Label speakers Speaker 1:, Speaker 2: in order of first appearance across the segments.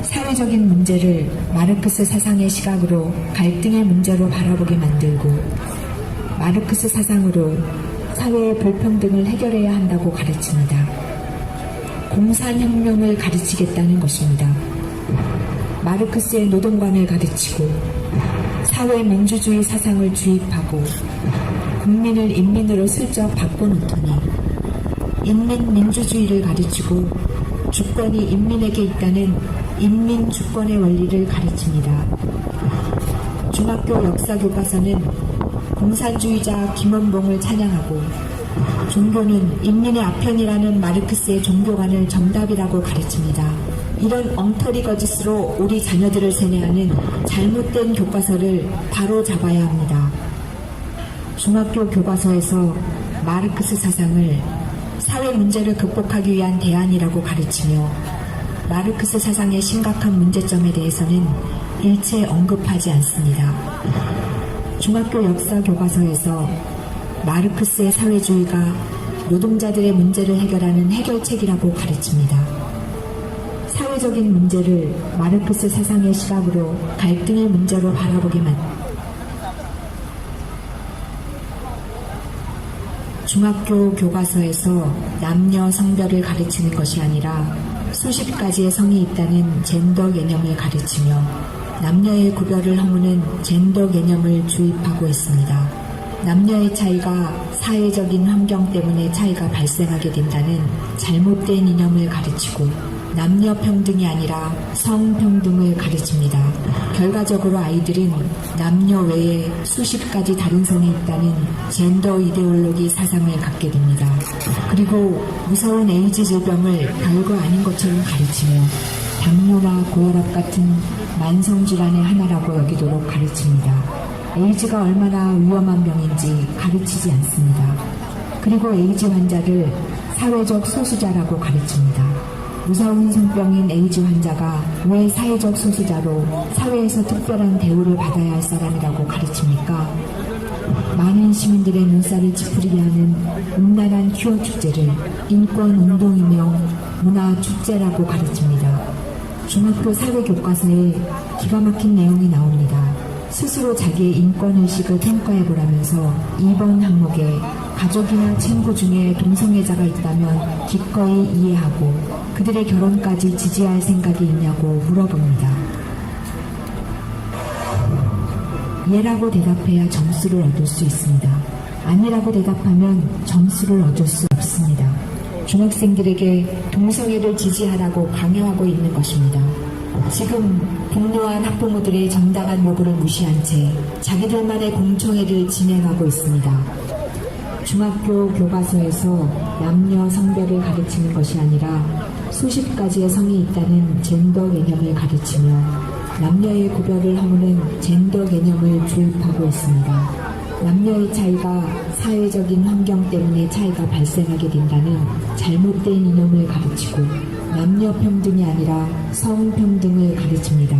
Speaker 1: 사회적인 문제를 마르크스 사상의 시각으로 갈등의 문제로 바라보게 만들고 마르크스 사상으로 사회의 불평등을 해결해야 한다고 가르칩니다. 공산혁명을 가르치겠다는 것입니다. 마르크스의 노동관을 가르치고 사회민주주의 사상을 주입하고 국민을 인민으로 슬쩍 바꿔놓더니 인민민주주의를 가르치고 주권이 인민에게 있다는 인민주권의 원리를 가르칩니다. 중학교 역사교과서는 공산주의자 김원봉을 찬양하고 종교는 인민의 아편이라는 마르크스의 종교관을 정답이라고 가르칩니다. 이런 엉터리 거짓으로 우리 자녀들을 세뇌하는 잘못된 교과서를 바로 잡아야 합니다. 중학교 교과서에서 마르크스 사상을 사회 문제를 극복하기 위한 대안이라고 가르치며 마르크스 사상의 심각한 문제점에 대해서는 일체 언급하지 않습니다. 중학교 역사 교과서에서 마르크스의 사회주의가 노동자들의 문제를 해결하는 해결책이라고 가르칩니다. 사회적인 문제를 마르크스 사상의 시각으로 갈등의 문제로 바라보게 중학교 교과서에서 남녀 성별을 가르치는 것이 아니라 수십 가지의 성이 있다는 젠더 개념을 가르치며 남녀의 구별을 허무는 젠더 개념을 주입하고 있습니다. 남녀의 차이가 사회적인 환경 때문에 차이가 발생하게 된다는 잘못된 이념을 가르치고 남녀 평등이 아니라 성평등을 가르칩니다. 결과적으로 아이들은 남녀 외에 수십 가지 다른 성이 있다는 젠더 이데올로기 사상을 갖게 됩니다. 그리고 무서운 에이즈 질병을 별거 아닌 것처럼 가르치며 당뇨나 고혈압 같은 만성질환의 하나라고 여기도록 가르칩니다. 에이즈가 얼마나 위험한 병인지 가르치지 않습니다. 그리고 에이즈 환자를 사회적 소수자라고 가르칩니다. 무서운 성병인 에이즈 환자가 왜 사회적 소수자로 사회에서 특별한 대우를 받아야 할 사람이라고 가르칩니까? 많은 시민들의 눈살을 찌푸리게 하는 음란한 큐어 축제를 인권운동이며 문화축제라고 가르칩니다. 중학교 사회교과서에 기가 막힌 내용이 나옵니다. 스스로 자기의 인권의식을 평가해보라면서 2번 항목에 가족이나 친구 중에 동성애자가 있다면 기꺼이 이해하고 그들의 결혼까지 지지할 생각이 있냐고 물어봅니다. 예라고 대답해야 점수를 얻을 수 있습니다. 아니라고 대답하면 점수를 얻을 수 없습니다. 중학생들에게 동성애를 지지하라고 강요하고 있는 것입니다. 지금 분노한 학부모들의 정당한 요구를 무시한 채 자기들만의 공청회를 진행하고 있습니다. 중학교 교과서에서 남녀 성별을 가르치는 것이 아니라 수십 가지의 성이 있다는 젠더 개념을 가르치며 남녀의 구별을 허무는 젠더 개념을 주입하고 있습니다. 남녀의 차이가 사회적인 환경 때문에 차이가 발생하게 된다는 잘못된 이념을 가르치고 남녀 평등이 아니라 성평등을 가르칩니다.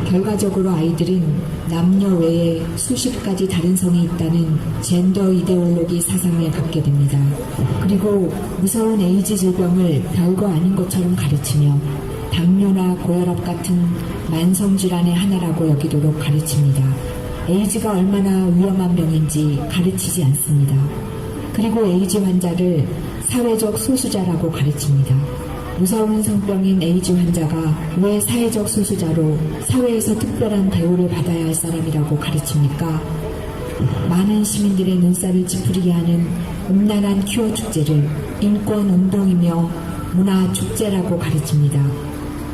Speaker 1: 결과적으로 아이들은 남녀 외에 수십 가지 다른 성이 있다는 젠더 이데올로기 사상을 갖게 됩니다. 그리고 무서운 에이즈 질병을 별거 아닌 것처럼 가르치며 당뇨나 고혈압 같은 만성질환의 하나라고 여기도록 가르칩니다. 에이즈가 얼마나 위험한 병인지 가르치지 않습니다. 그리고 에이즈 환자를 사회적 소수자라고 가르칩니다. 무서운 성병인 에이즈 환자가 왜 사회적 소수자로 사회에서 특별한 대우를 받아야 할 사람이라고 가르칩니까? 많은 시민들의 눈살을 찌푸리게 하는 음란한 큐어 축제를 인권운동이며 문화축제라고 가르칩니다.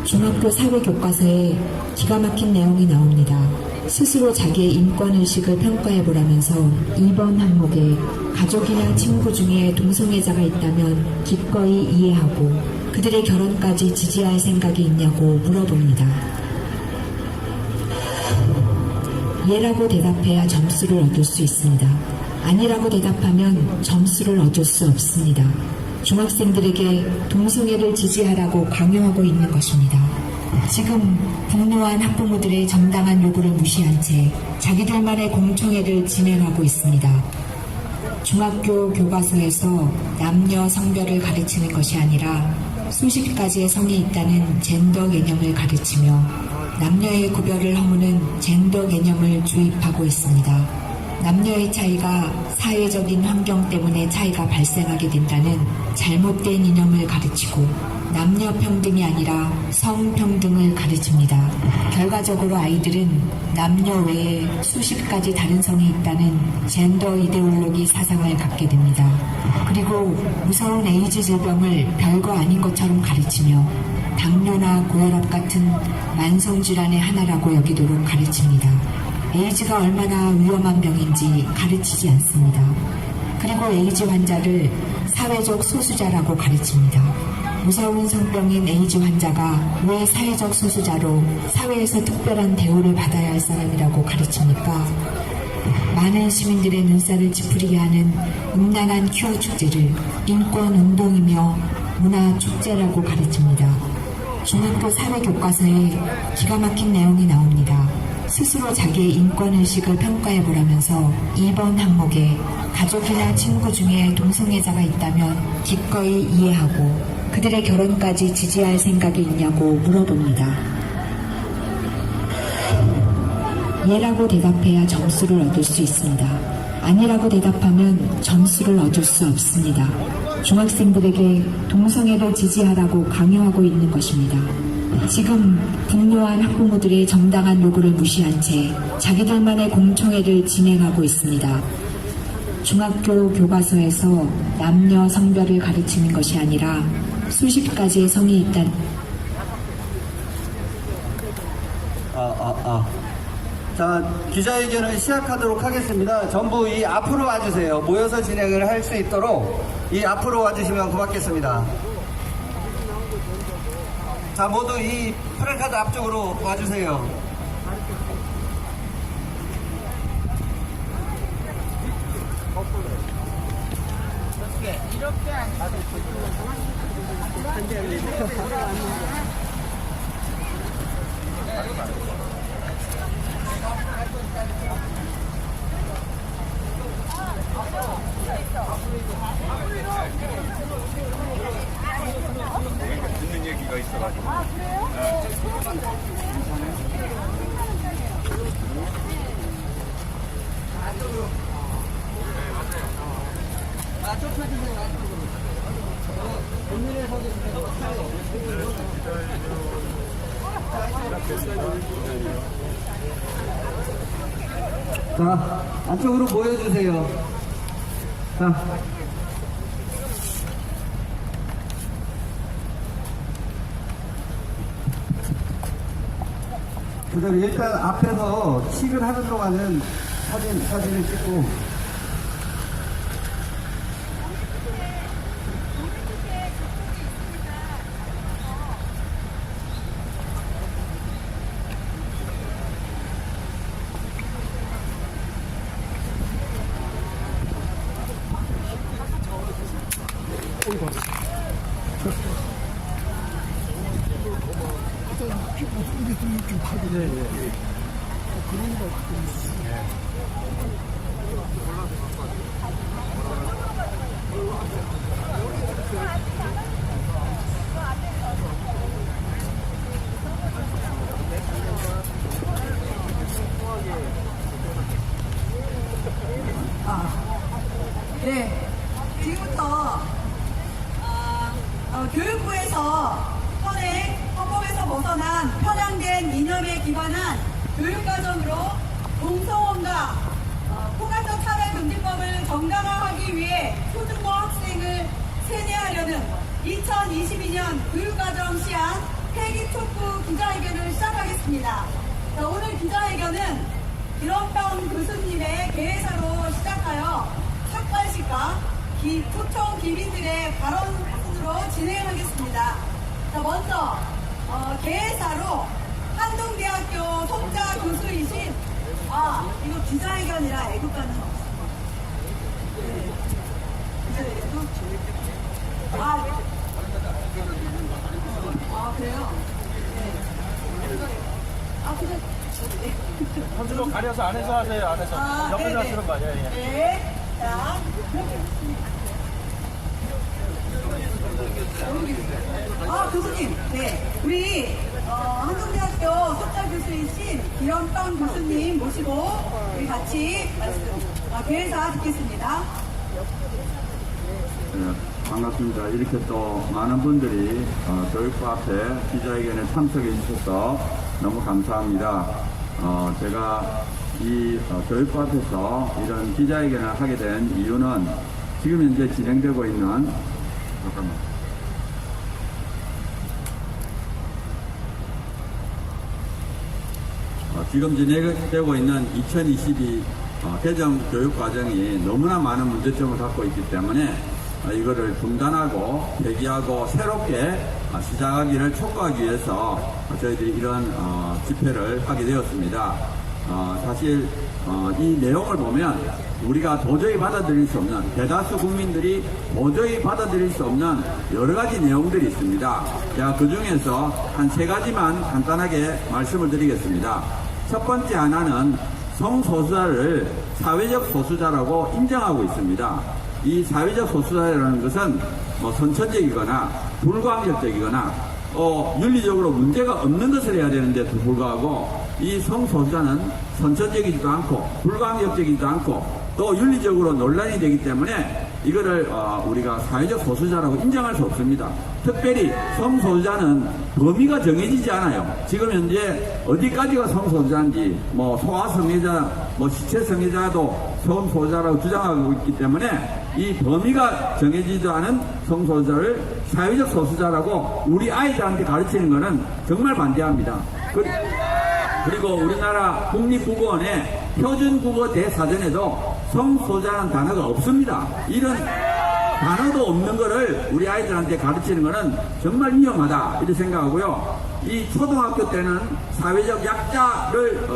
Speaker 1: 중학교 사회교과서에 기가 막힌 내용이 나옵니다. 스스로 자기의 인권의식을 평가해보라면서 2번 항목에 가족이나 친구 중에 동성애자가 있다면 기꺼이 이해하고 그들의 결혼까지 지지할 생각이 있냐고 물어봅니다. 예라고 대답해야 점수를 얻을 수 있습니다. 아니라고 대답하면 점수를 얻을 수 없습니다. 중학생들에게 동성애를 지지하라고 강요하고 있는 것입니다. 지금 분노한 학부모들의 정당한 요구를 무시한 채 자기들만의 공청회를 진행하고 있습니다. 중학교 교과서에서 남녀 성별을 가르치는 것이 아니라 수십 가지의 성이 있다는 젠더 개념을 가르치며 남녀의 구별을 허무는 젠더 개념을 주입하고 있습니다. 남녀의 차이가 사회적인 환경 때문에 차이가 발생하게 된다는 잘못된 이념을 가르치고 남녀 평등이 아니라 성평등을 가르칩니다. 결과적으로 아이들은 남녀 외에 수십 가지 다른 성이 있다는 젠더 이데올로기 사상을 갖게 됩니다. 그리고 무서운 에이즈 질병을 별거 아닌 것처럼 가르치며 당뇨나 고혈압 같은 만성질환의 하나라고 여기도록 가르칩니다. 에이즈가 얼마나 위험한 병인지 가르치지 않습니다. 그리고 에이즈 환자를 사회적 소수자라고 가르칩니다. 무서운 성병인 에이즈 환자가 왜 사회적 소수자로 사회에서 특별한 대우를 받아야 할 사람이라고 가르칩니까? 많은 시민들의 눈살을 찌푸리게 하는 음란한 큐어 축제를 인권운동이며 문화축제라고 가르칩니다. 중학교 사회교과서에 기가 막힌 내용이 나옵니다. 스스로 자기의 인권의식을 평가해보라면서 2번 항목에 가족이나 친구 중에 동성애자가 있다면 기꺼이 이해하고 그들의 결혼까지 지지할 생각이 있냐고 물어봅니다. 예라고 대답해야 점수를 얻을 수 있습니다. 아니라고 대답하면 점수를 얻을 수 없습니다. 중학생들에게 동성애를 지지하라고 강요하고 있는 것입니다. 지금 분노한 학부모들의 정당한 요구를 무시한 채 자기들만의 공청회를 진행하고 있습니다. 중학교 교과서에서 남녀 성별을 가르치는 것이 아니라 수십 가지의 성이 있다는
Speaker 2: 자, 기자회견을 시작하도록 하겠습니다. 전부 이 앞으로 와주세요. 모여서 진행을 할 수 있도록 이 앞으로 와주시면 고맙겠습니다. 자, 모두 이 프랜카드 앞쪽으로 와주세요.
Speaker 3: 듣는 얘기가 있어가지고.
Speaker 2: 자, 안쪽으로 모여주세요. 자. 그다음에 일단 앞에서 식을 하는 동안은 사진을 찍고.
Speaker 4: 네, 지금부터 교육부에서 현행 헌법에서 벗어난 편향된 이념에 기반한 교육과정으로 동성혼과 포괄적 차별금지법을 정당화하기 위해 초중고 학생을 세뇌하려는 2022년 교육과정 시안 폐기 촉구 기자회견을 시작하겠습니다. 자, 오늘 기자회견은 김원평 교수님의 개회사로 시작하여 삭발식과 초청 기민들의 발언 순으로 진행하겠습니다. 자, 먼저 개회사로 한동대학교 송자 교수이신 이거 기자회견이라 애국가는 없습니다. 네. 기자회견도? 그래요? 네. 그냥
Speaker 3: 선수로 가려서 안에서 하세요. 안에서. 옆에서 하시는 거 아니에요?
Speaker 4: 네. 자, 이렇게. 교수님, 네. 우리, 한국대학교 석좌 교수이신 기현빵 교수님 모시고 우리 같이 교회사 듣겠습니다.
Speaker 5: 네, 반갑습니다. 이렇게 또 많은 분들이 교육부 앞에 기자회견에 참석해 주셔서 너무 감사합니다. 제가 이 교육부 앞에서 이런 기자회견을 하게 된 이유는 지금 현재 진행되고 있는 지금 진행되고 있는 2022 개정 교육 과정이 너무나 많은 문제점을 갖고 있기 때문에 이거를 중단하고 폐기하고 새롭게 시작하기를 촉구하기 위해서 저희들이 이런 집회를 하게 되었습니다. 사실 이 내용을 보면 우리가 도저히 받아들일 수 없는, 대다수 국민들이 도저히 받아들일 수 없는 여러 가지 내용들이 있습니다. 제가 그 중에서 한 3가지만 간단하게 말씀을 드리겠습니다. 첫 번째 하나는 성소수자를 사회적 소수자라고 인정하고 있습니다. 이 사회적 소수자라는 것은 뭐 선천적이거나 불가항력적이거나 윤리적으로 문제가 없는 것을 해야 되는데도 불구하고 이 성소수자는 선천적이지도 않고 불가항력적이지도 않고 또 윤리적으로 논란이 되기 때문에 이거를 우리가 사회적 소수자라고 인정할 수 없습니다. 특별히 성소수자는 범위가 정해지지 않아요. 지금 현재 어디까지가 성소수자인지 뭐 소아성애자, 뭐 시체성애자도 성소수자라고 주장하고 있기 때문에 이 범위가 정해지지 않은 성소수자를 사회적 소수자라고 우리 아이들한테 가르치는 것은 정말 반대합니다. 그리고 우리나라 국립국어원의 표준국어 대사전에도 성소수자라는 단어가 없습니다. 이런 단어도 없는 거를 우리 아이들한테 가르치는 것은 정말 위험하다 이렇게 생각하고요. 이 초등학교 때는 사회적 약자를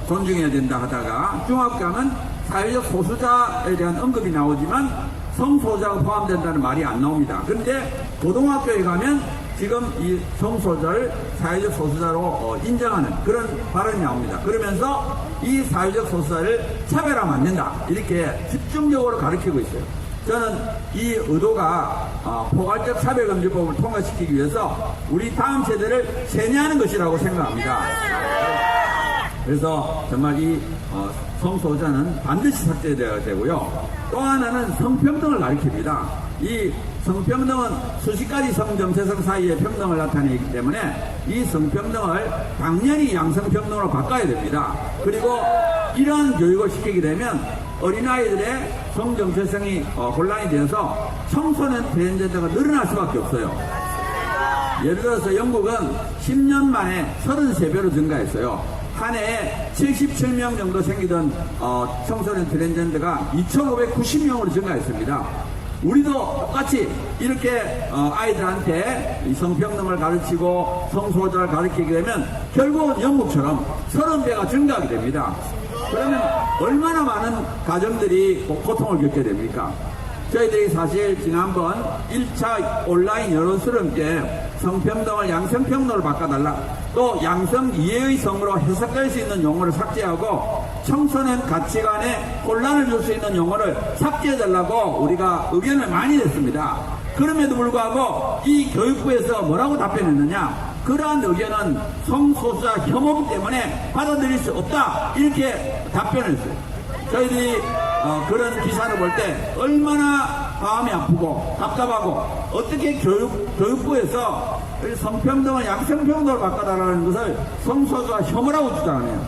Speaker 5: 존중해야 된다 하다가 중학교 가면 사회적 소수자에 대한 언급이 나오지만 성소수자가 포함된다는 말이 안 나옵니다. 그런데 고등학교에 가면 지금 이 성소수자를 사회적 소수자로 인정하는 그런 발언이 나옵니다. 그러면서 이 사회적 소수자를 차별하면 안 된다 이렇게 집중적으로 가르치고 있어요. 저는 이 의도가 포괄적 차별금지법을 통과시키기 위해서 우리 다음 세대를 세뇌하는 것이라고 생각합니다. 그래서 정말 이 성소수자는 반드시 삭제되어야 되고요. 또 하나는 성평등을 가리킵니다. 이 성평등은 수십 가지 성정체성 사이의 평등을 나타내기 때문에 이 성평등을 당연히 양성평등으로 바꿔야 됩니다. 그리고 이런 교육을 시키게 되면 어린아이들의 성정체성이 혼란이 되어서 청소년 트랜스젠더가 늘어날 수밖에 없어요. 예를 들어서 영국은 10년 만에 33배로 증가했어요. 한 해에 77명 정도 생기던 청소년 트랜스젠더가 2,590명으로 증가했습니다. 우리도 똑같이 이렇게 아이들한테 성평등을 가르치고 성소수자를 가르치게 되면 결국은 영국처럼 30배가 증가하게 됩니다. 그러면 얼마나 많은 가정들이 고통을 겪게 됩니까? 저희들이 사실 지난번 1차 온라인 여론수렴 때 성평등을 양성평등으로 바꿔달라, 또 양성 이해의 성으로 해석될 수 있는 용어를 삭제하고 청소년 가치관에 혼란을 줄 수 있는 용어를 삭제해달라고 우리가 의견을 많이 냈습니다. 그럼에도 불구하고 이 교육부에서 뭐라고 답변했느냐, 그러한 의견은 성소수자 혐오이기 때문에 받아들일 수 없다 이렇게 답변했어요. 저희들이 그런 기사를 볼 때 얼마나 마음이 아프고 답답하고, 어떻게 교육부에서 성평등을 양성평등으로 바꿔달라는 것을 성소수자 혐오라고 주장하네요.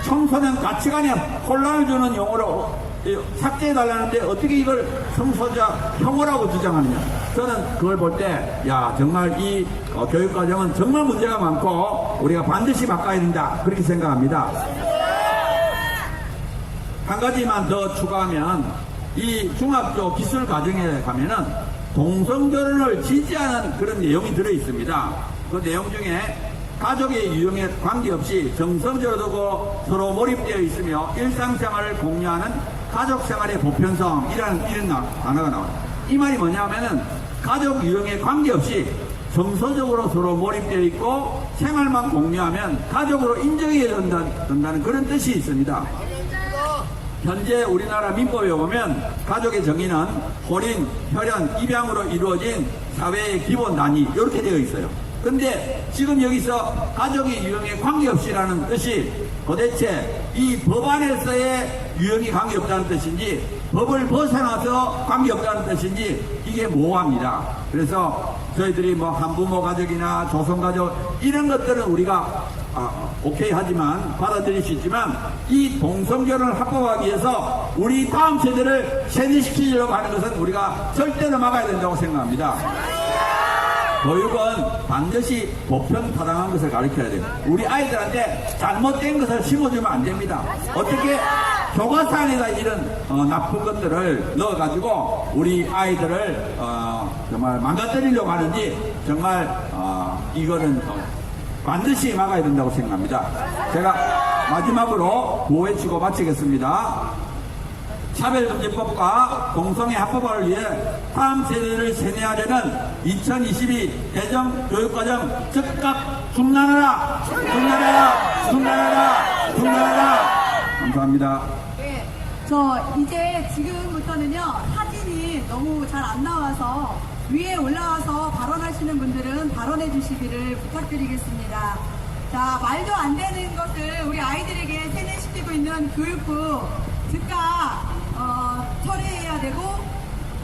Speaker 5: 청소년 가치관에 혼란을 주는 용어로 삭제해달라는데 어떻게 이걸 성소수자 혐오라고 주장하느냐. 저는 그걸 볼 때 정말 이 교육과정은 정말 문제가 많고 우리가 반드시 바꿔야 된다 그렇게 생각합니다. 한 가지만 더 추가하면 이 중학교 기술 과정에 가면은 동성결혼을 지지하는 그런 내용이 들어 있습니다. 그 내용 중에 가족의 유형에 관계없이 정서적으로 서로 몰입되어 있으며 일상생활을 공유하는 가족생활의 보편성이라는 이런 단어가 나와요. 이 말이 뭐냐면은 가족 유형에 관계없이 정서적으로 서로 몰입되어 있고 생활만 공유하면 가족으로 인정해야 된다는 그런 뜻이 있습니다. 현재 우리나라 민법에 보면 가족의 정의는 혼인, 혈연, 입양으로 이루어진 사회의 기본 단위 이렇게 되어 있어요. 근데 지금 여기서 가족의 유형에 관계없이라는 뜻이 도대체 이 법안에서의 유형이 관계없다는 뜻인지 법을 벗어나서 관계없다는 뜻인지 이게 모호합니다. 그래서 저희들이 뭐 한부모 가족이나 조성가족 이런 것들은 우리가 오케이 하지만 받아들일 수 있지만 이 동성결혼을 합법화하기 위해서 우리 다음 세대를 세뇌시키려고 하는 것은 우리가 절대로 막아야 된다고 생각합니다. 교육은 반드시 보편 타당한 것을 가르쳐야 돼요. 우리 아이들한테 잘못된 것을 심어주면 안 됩니다. 어떻게 교과서 안에다 이런 나쁜 것들을 넣어가지고 우리 아이들을 정말 망가뜨리려고 하는지 정말 이거는 반드시 막아야 된다고 생각합니다. 제가 마지막으로 구호외치고 마치겠습니다. 차별금지법과 동성애 합법화를 위해 다음 세대를 세뇌하려는 2022 개정 교육과정 즉각 중단하라! 중단하라! 중단하라! 중단하라! 감사합니다.
Speaker 4: 네, 저 이제 지금부터는요 사진이 너무 잘 안 나와서 위에 올라와서 발언하시는 분들은 발언해 주시기를 부탁드리겠습니다. 자, 말도 안 되는 것을 우리 아이들에게 세뇌시키고 있는 교육부 즉각 처리해야 되고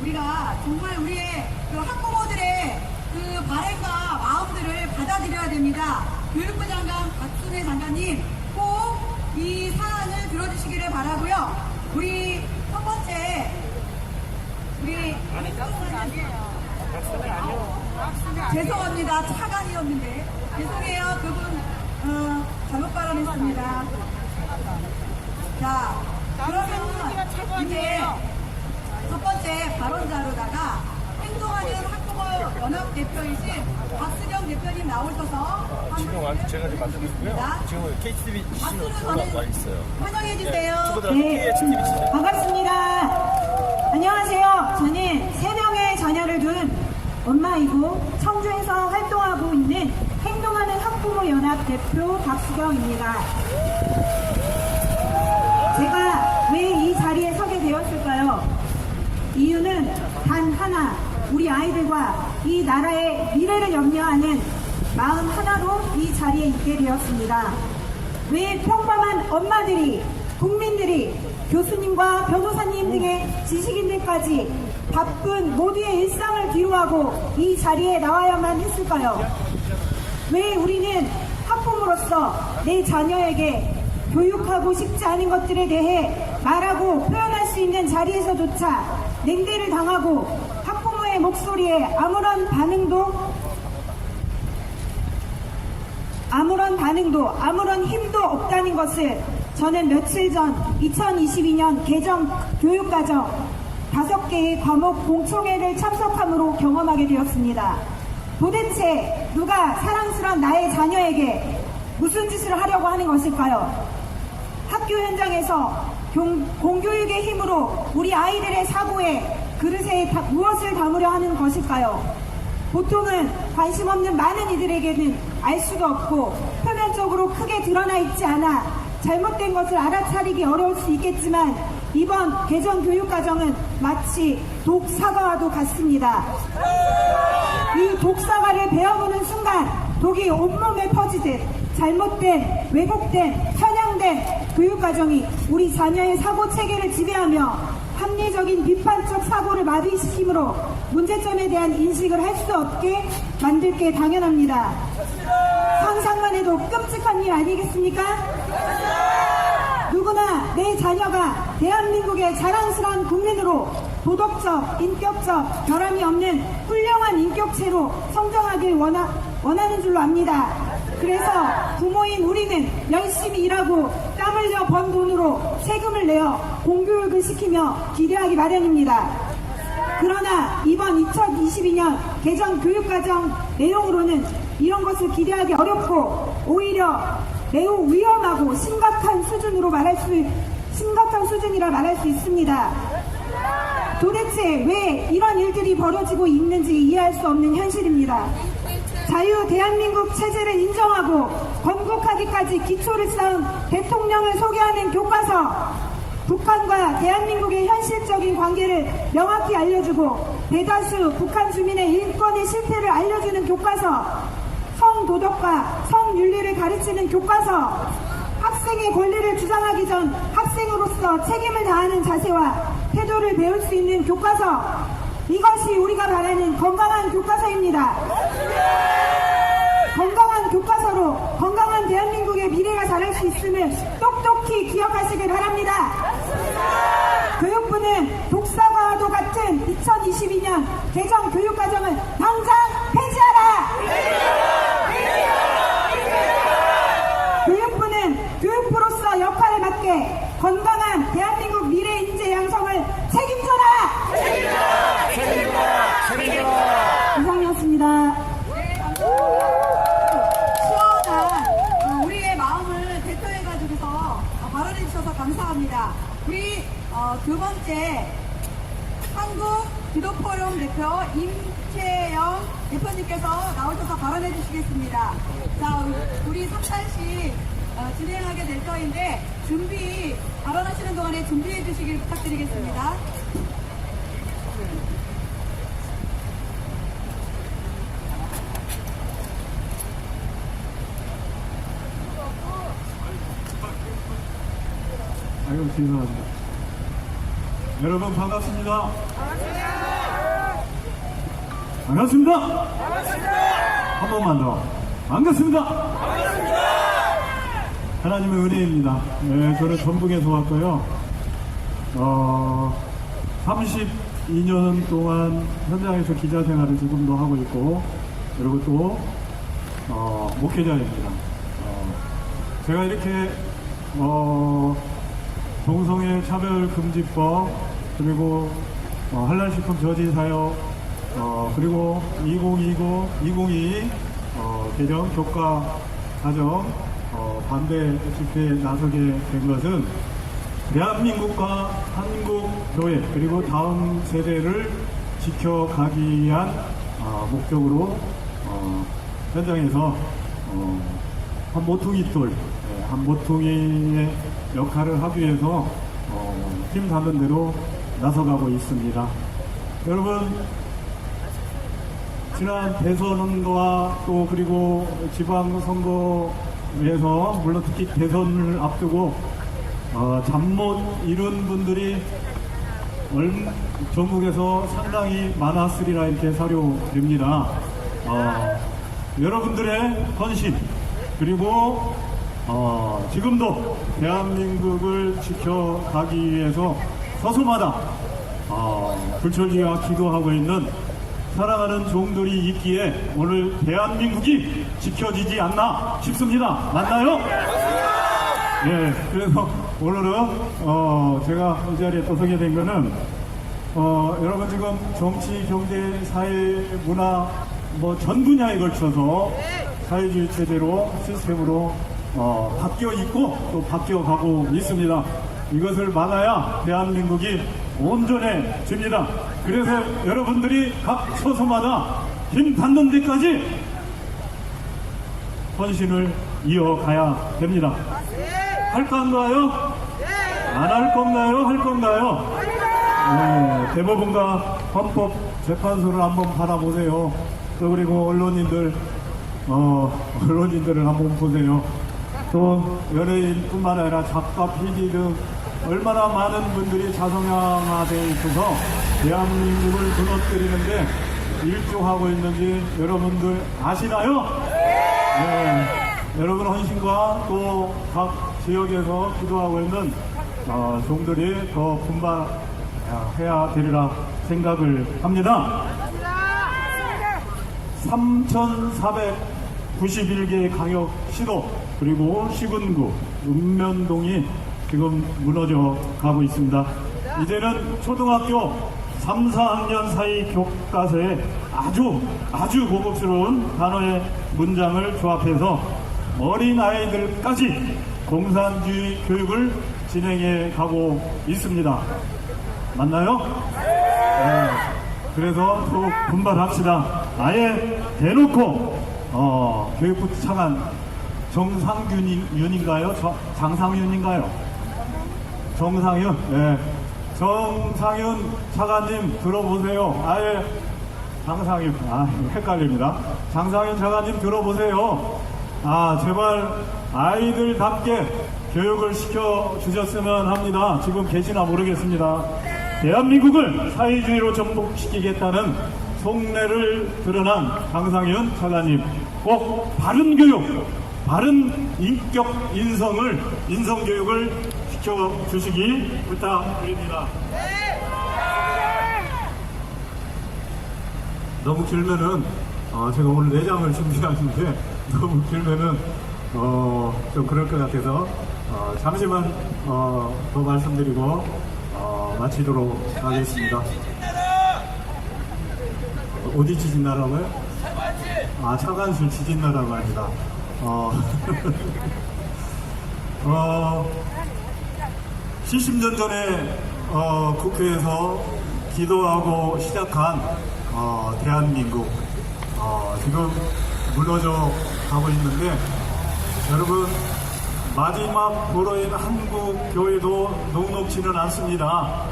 Speaker 4: 우리가 정말 우리의 그 학부모들의 그 바램과 마음들을 받아들여야 됩니다. 교육부 장관 박순애 장관님 꼭 이 사안을 들어주시기를 바라고요. 우리 첫 번째 우리 죄송합니다. 차관이었는데 죄송해요. 그분 잘못 발언했습니다. 자, 그러면 이제 첫 번째 발언자로다가 행동하는 학부모 연합 대표이신 박수경 대표님 나오셔서
Speaker 3: 지금 제가 지금 만들고 있고요. 지금 KTV
Speaker 4: 박수를
Speaker 3: 지금 와 있어요.
Speaker 4: 환영해 주세요.
Speaker 3: 네.
Speaker 6: 반갑습니다. 안녕하세요. 저는 3명의 자녀를 둔 엄마이고 청주에서 활동하고 있는 행동하는 학부모 연합 대표 박수경입니다. 제가 왜 이 자리에 서게 되었을까요? 이유는 단 하나, 우리 아이들과 이 나라의 미래를 염려하는 마음 하나로 이 자리에 있게 되었습니다. 왜 평범한 엄마들이, 국민들이, 교수님과 변호사님 등의 지식인들까지 바쁜 모두의 일상을 뒤로하고 이 자리에 나와야만 했을까요? 왜 우리는 학부모로서 내 자녀에게 교육하고 싶지 않은 것들에 대해 말하고 표현할 수 있는 자리에서조차 냉대를 당하고 학부모의 목소리에 아무런 반응도 아무런 힘도 없다는 것을 저는 며칠 전 2022년 개정 교육과정 5개의 과목 공청회를 참석함으로 경험하게 되었습니다. 도대체 누가 사랑스러운 나의 자녀에게 무슨 짓을 하려고 하는 것일까요? 학교 현장에서 공교육의 힘으로 우리 아이들의 사고에 그릇에 무엇을 담으려 하는 것일까요? 보통은 관심 없는 많은 이들에게는 알 수가 없고 표면적으로 크게 드러나 있지 않아 잘못된 것을 알아차리기 어려울 수 있겠지만 이번 개정 교육과정은 마치 독사과와도 같습니다. 이 독사과를 베어보는 순간 독이 온몸에 퍼지듯 잘못된, 왜곡된, 편향된 교육과정이 우리 자녀의 사고체계를 지배하며 합리적인 비판적 사고를 마비시키므로 문제점에 대한 인식을 할 수 없게 만들 게 당연합니다. 상상만 해도 끔찍한 일 아니겠습니까? 누구나 내 자녀가 대한민국의 자랑스러운 국민으로 도덕적, 인격적 결함이 없는 훌륭한 인격체로 성장하길 원하는 줄로 압니다. 그래서 부모인 우리는 열심히 일하고 땀 흘려 번 돈으로 세금을 내어 공교육을 시키며 기대하기 마련입니다. 그러나 이번 2022년 개정 교육과정 내용으로는 이런 것을 기대하기 어렵고 오히려 매우 위험하고 심각한 수준이라 말할 수 있습니다. 도대체 왜 이런 일들이 벌어지고 있는지 이해할 수 없는 현실입니다. 자유 대한민국 체제를 인정하고 건국하기까지 기초를 쌓은 대통령을 소개하는 교과서, 북한과 대한민국의 현실적인 관계를 명확히 알려주고 대다수 북한 주민의 인권의 실태를 알려주는 교과서, 성도덕과 성윤리를 가르치는 교과서, 학생의 권리를 주장하기 전 학생으로서 책임을 다하는 자세와 태도를 배울 수 있는 교과서, 이것이 우리가 바라는 건강한 교과서입니다. 건강한 교과서로 건강한 대한민국의 미래가 자랄 수 있음을 똑똑히 기억하시길 바랍니다. 교육부는 독사과와도 같은 2022년 개정 교육과정을 당장 폐지하라! 교육부는 교육부로서 역할을 맡게 건강한 대한민국 미래 인재 양성을 책임져라! 이상이었습니다.
Speaker 4: 시원한 우리의 마음을 대표해가지고서 발언해 주셔서 감사합니다. 우리 두 번째 한국 기독포럼 대표 임채영 대표님께서 나오셔서 발언해 주시겠습니다. 자, 우리 3단씩 진행하게 될 터인데 발언하시는 동안에 준비해 주시길 부탁드리겠습니다.
Speaker 3: 아이고, 죄송합니다. 여러분, 반갑습니다. 반갑습니다. 한 번만 더. 반갑습니다. 하나님의 은혜입니다. 네, 저는 전북에서 왔고요. 32년 동안 현장에서 기자 생활을 지금도 하고 있고, 그리고 또 목회자입니다. 제가 이렇게 동성애 차별금지법, 그리고 한랄식품 저지 사역, 그리고 2022 개정 교과 과정 반대 집회에 나서게 된 것은 대한민국과 한국 교회, 그리고 다음 세대를 지켜가기 위한 목적으로 현장에서 한 모퉁이돌, 한 모퉁이의 역할을 하기 위해서 힘 닿는 대로 나서가고 있습니다. 여러분, 지난 대선과 또 그리고 지방선거에서 물론 특히 대선을 앞두고 잠 못 이룬 분들이 전국에서 상당히 많았으리라 이렇게 사료됩니다. 여러분들의 헌신, 그리고 지금도 대한민국을 지켜가기 위해서 서소마다 불철주야 기도하고 있는 사랑하는 종들이 있기에 오늘 대한민국이 지켜지지 않나 싶습니다. 맞나요? 네, 그래서 오늘은 제가 이 자리에 또 서게 된 거는 여러분 지금 정치, 경제, 사회, 문화 전 분야에 걸쳐서 사회주의 체제로 시스템으로 바뀌어 있고 또 바뀌어 가고 있습니다. 이것을 막아야 대한민국이 온전해집니다. 그래서 여러분들이 각 처소마다 힘 닿는 데까지 헌신을 이어가야 됩니다. 할까 한가요? 안 할 건가요? 할 건가요? 네, 대법원과 헌법재판소를 한번 바라보세요. 또 그리고 언론인들을 한번 보세요. 또 연예인뿐만 아니라 작가, PD 등 얼마나 많은 분들이 자성향화되어 있어서 대한민국을 무너뜨리는데 일조하고 있는지 여러분들 아시나요? 네. 여러분 헌신과 또 각 지역에서 기도하고 있는 종들이 더 분발해야 되리라 생각을 합니다. 3,491개의 강역 시도, 그리고 시군구, 읍면동이 지금 무너져 가고 있습니다. 이제는 초등학교 3, 4학년 사이 교과서에 아주 고급스러운 단어의 문장을 조합해서 어린아이들까지 공산주의 교육을 진행해 가고 있습니다. 맞나요? 네. 그래서 또 분발합시다. 아예 대놓고 교육부 차관 정상윤인가요? 장상윤인가요? 정상윤, 예. 정상윤 차관님 들어보세요. 아예 장상윤, 헷갈립니다. 장상윤 차관님 들어보세요. 제발 아이들답게 교육을 시켜주셨으면 합니다. 지금 계시나 모르겠습니다. 대한민국을 사회주의로 전복시키겠다는 속내를 드러난 장상윤 차관님, 꼭 바른 교육, 바른 인격 인성교육을 시켜주시기 부탁드립니다. 너무 길면은 제가 오늘 내장을 준비하는데 너무 길면은 좀 그럴 것 같아서 잠시만 더 말씀드리고 마치도록 하겠습니다. 어디 지진나라고요? 차관실 지진나라고 합니다. 70년 전에 국회에서 기도하고 시작한 대한민국 지금 무너져 가고 있는데, 여러분 마지막 보러인 한국 교회도 녹록지는 않습니다.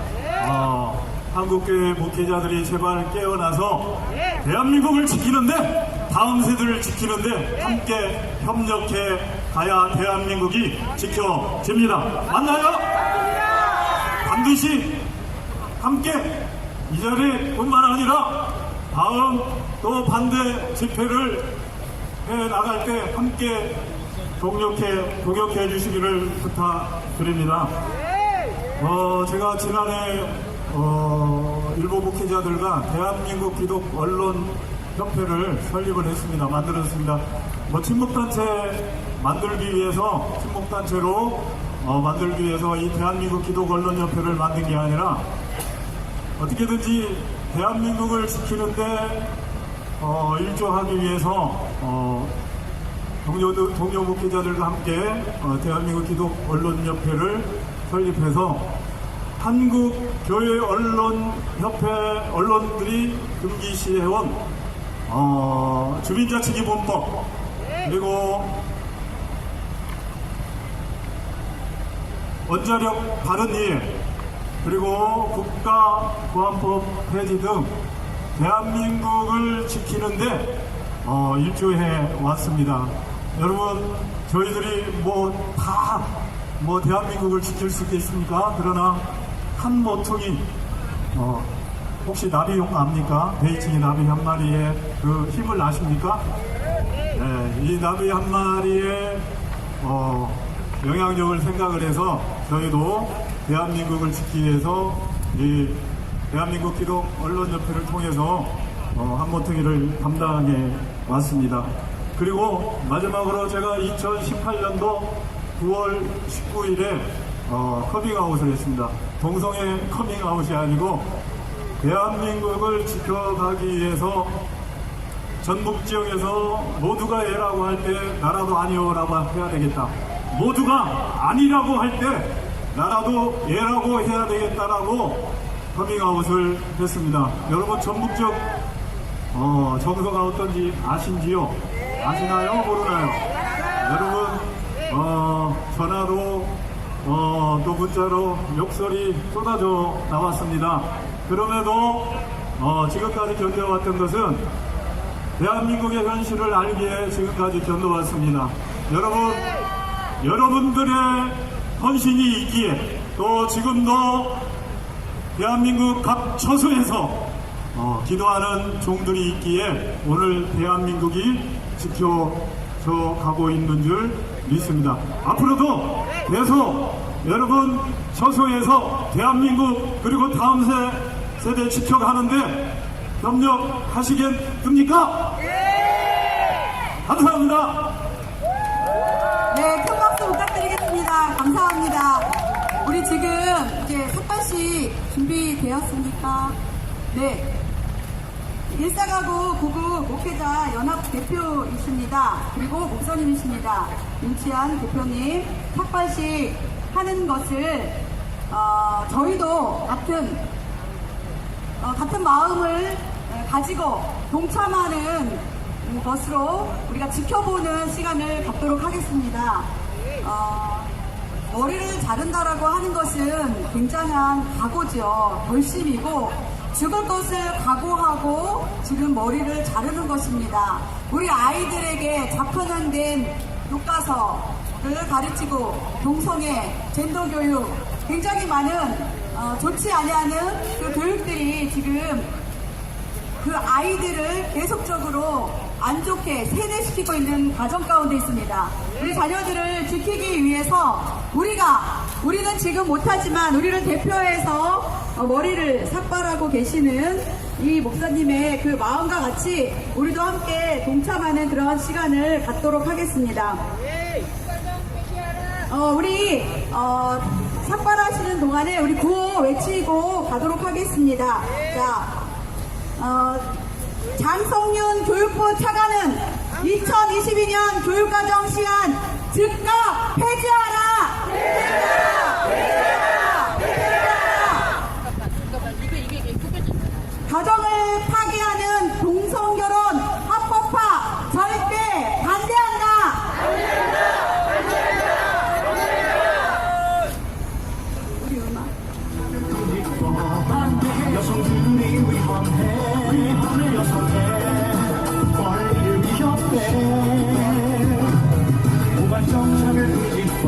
Speaker 3: 한국교회 목회자들이 제발 깨어나서 대한민국을 지키는데, 다음 세대를 지키는데 함께 협력해 가야 대한민국이 지켜집니다. 맞나요? 반드시 함께 이 자리뿐만 아니라 다음 또 반대 집회를 해 나갈 때 함께 동역해 주시기를 부탁드립니다. 제가 지난해 일부 목회자들과 대한민국 기독 언론 협회를 설립을 했습니다. 만들었습니다. 친목단체 만들기 위해서, 친목단체로 만들기 위해서 이 대한민국 기독 언론 협회를 만든 게 아니라, 어떻게든지 대한민국을 지키는데 일조하기 위해서 동료 목회자들과 함께 대한민국 기독 언론 협회를 설립해서 한국 교회 언론 협회 언론들이 금기시해온 주민자치기본법, 그리고 원자력 발언이해, 그리고 국가보안법 폐지 등 대한민국을 지키는데 일조해 왔습니다. 여러분, 저희들이 대한민국을 지킬 수 있겠습니까? 그러나 한 모퉁이, 혹시 나비효과 압니까? 베이징이 나비 한 마리의 그 힘을 아십니까? 네, 이 나비 한 마리의 영향력을 생각을 해서 저희도 대한민국을 지키기 위해서 이 대한민국 기독 언론협회를 통해서 한 모퉁이를 담당해 왔습니다. 그리고 마지막으로 제가 2018년도 9월 19일에 커밍아웃을 했습니다. 동성애 커밍아웃이 아니고, 대한민국을 지켜가기 위해서 전북 지역에서 모두가 예라고 할 때 나라도 아니오라고 해야 되겠다, 모두가 아니라고 할 때 나라도 예라고 해야 되겠다라고 커밍아웃을 했습니다. 여러분, 전북 지역 정서가 어떤지 아신지요? 아시나요? 모르나요? 여러분, 전화로 또 문자로 욕설이 쏟아져 나왔습니다. 그럼에도 지금까지 견뎌왔던 것은 대한민국의 현실을 알기에 지금까지 견뎌왔습니다. 여러분들의 헌신이 있기에, 또 지금도 대한민국 각 처소에서 기도하는 종들이 있기에 오늘 대한민국이 지켜져 가고 있는 줄 믿습니다. 앞으로도 계속 여러분 처소에서 대한민국, 그리고 다음 세대 지켜가는데 협력하시겠습니까? 감사합니다.
Speaker 4: 네, 큰 박수 부탁드리겠습니다. 감사합니다. 우리 지금 이제 삭발식 준비되었습니까? 네. 일사가구 고급 목회자 연합 대표이십니다. 그리고 목사님이십니다. 윤치한 대표님, 삭발식 하는 것을 저희도 같은 마음을 가지고 동참하는 것으로 우리가 지켜보는 시간을 갖도록 하겠습니다. 머리를 자른다라고 하는 것은 굉장한 각오죠. 결심이고 죽을 것을 각오하고 지금 머리를 자르는 것입니다. 우리 아이들에게 자편화된 교과서를 가르치고 동성애, 젠더 교육, 굉장히 많은 좋지 아니하는 그 교육들이 지금 그 아이들을 계속적으로 안 좋게 세뇌시키고 있는 가정 가운데 있습니다. 우리 자녀들을 지키기 위해서 우리는 지금 못하지만 우리를 대표해서 머리를 삭발하고 계시는 이 목사님의 그 마음과 같이 우리도 함께 동참하는 그런 시간을 갖도록 하겠습니다. 우리 삭발하시는 동안에 우리 구호 외치고 가도록 하겠습니다. 자, 장성윤 교육부 차관은 2022년 교육과정 시간 즉각 폐지하라! 가정을 파괴하는 동성결혼 합법화 절대 반대한다! 우리 음악.
Speaker 7: 여성들이 위험해 여성의 권리를 위협해 고발 정책을 뒤집어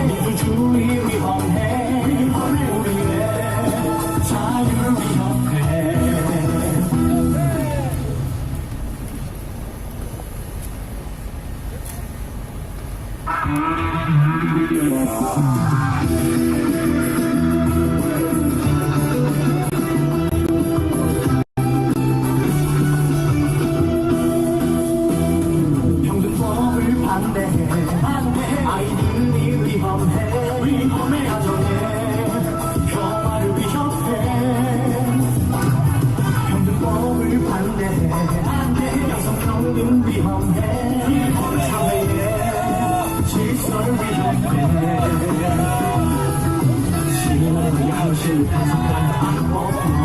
Speaker 7: 민주주의 위험해 우리의 자유를 위협해 평등법을 반대해 아이들이 위험해 가정의 평화를 위협해 평등법을 반대해 여성평등 위험해 사회의 질서를 위협해 시민의 양심을 파손하는 악법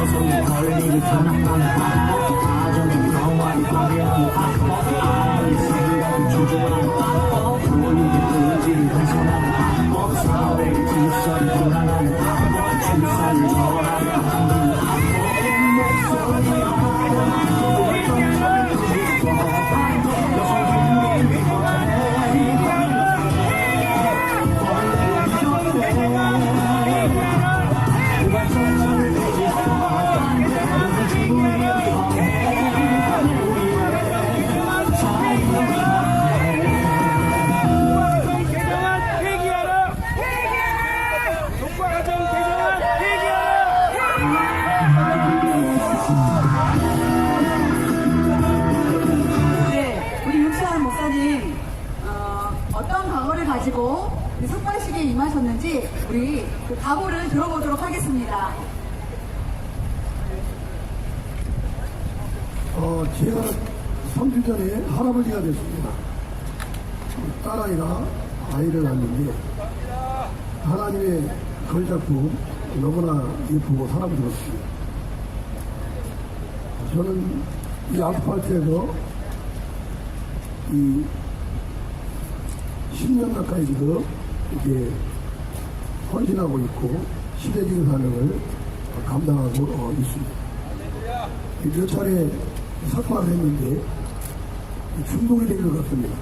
Speaker 7: 여성의 권리를 탄압하는 악법 가정의 평화를 파괴하는 악법 아이의 생각을 조종하는 악법 부모님의 의지를 훼손하는 악법 사회의 질서를 불안하는 악법 출산을 저하는
Speaker 4: 어떤 각오를 가지고 삭발식에 임하셨는지 우리 그 각오를 들어보도록 하겠습니다.
Speaker 8: 제가 3주 전에 할아버지가 됐습니다. 딸아이가 아이를 낳았는데 하나님의 걸작품 너무나 예쁘고 사랑스럽습니다. 저는 이 아스팔트에서 이 10년 가까이 지금 이렇게 헌신하고 있고 시대적인 사명을 감당하고 있습니다. 몇 차례 삭발을 했는데 중독이 된 것 같습니다.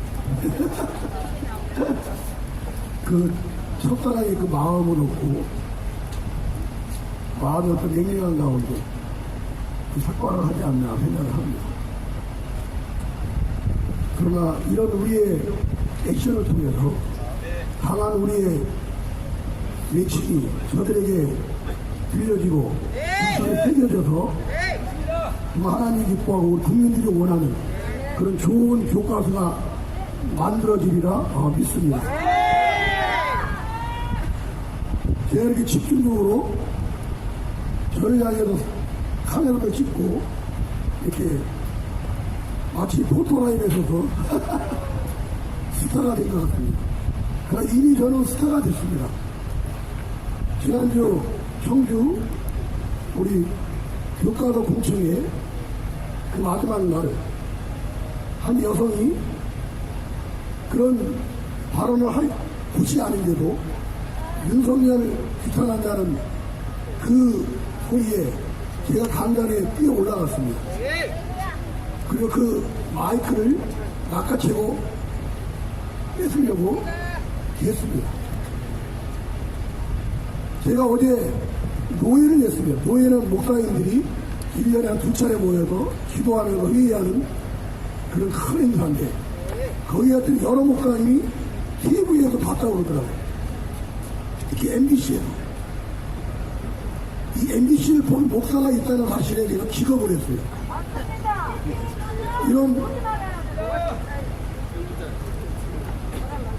Speaker 8: 그 첫사랑의 그 마음을 얻고 마음의 어떤 냉랭한 가운데 그 삭발을 하지 않나 생각을 합니다. 그러나 이런 우리의 액션을 통해서 강한 우리의 외침이 저들에게 들려지고 정신에 새겨져서 하나님이 기뻐하고 우리 국민들이 원하는 그런 좋은 교과서가 만들어지리라 믿습니다. 제가 이렇게 집중적으로 저를 향해서 카메라를 찍고 이렇게 마치 포토라인에 서서 스타가 된 것 같습니다. 그러나 이미 저는 스타가 됐습니다. 지난주 청주 우리 교과서 공청회 그 마지막 날 한 여성이 그런 발언을 곳이 아닌데도 윤석열 규탄한다는 그 소리에 제가 간단히 뛰어 올라갔습니다. 그리고 그 마이크를 낚아채고 뺏으려고 했습니다. 제가 어제 노예를 했습니다. 노예는 목사님들이 1년에 한 2차례 모여서 기도하면서 회의하는 그런 큰 행사인데 거기 같은 여러 목사님이 TV에서 봤다고 그러더라고요. 특히 MBC에서. 이 MBC를 본 목사가 있다는 사실에 제가 기겁을 했어요. 이런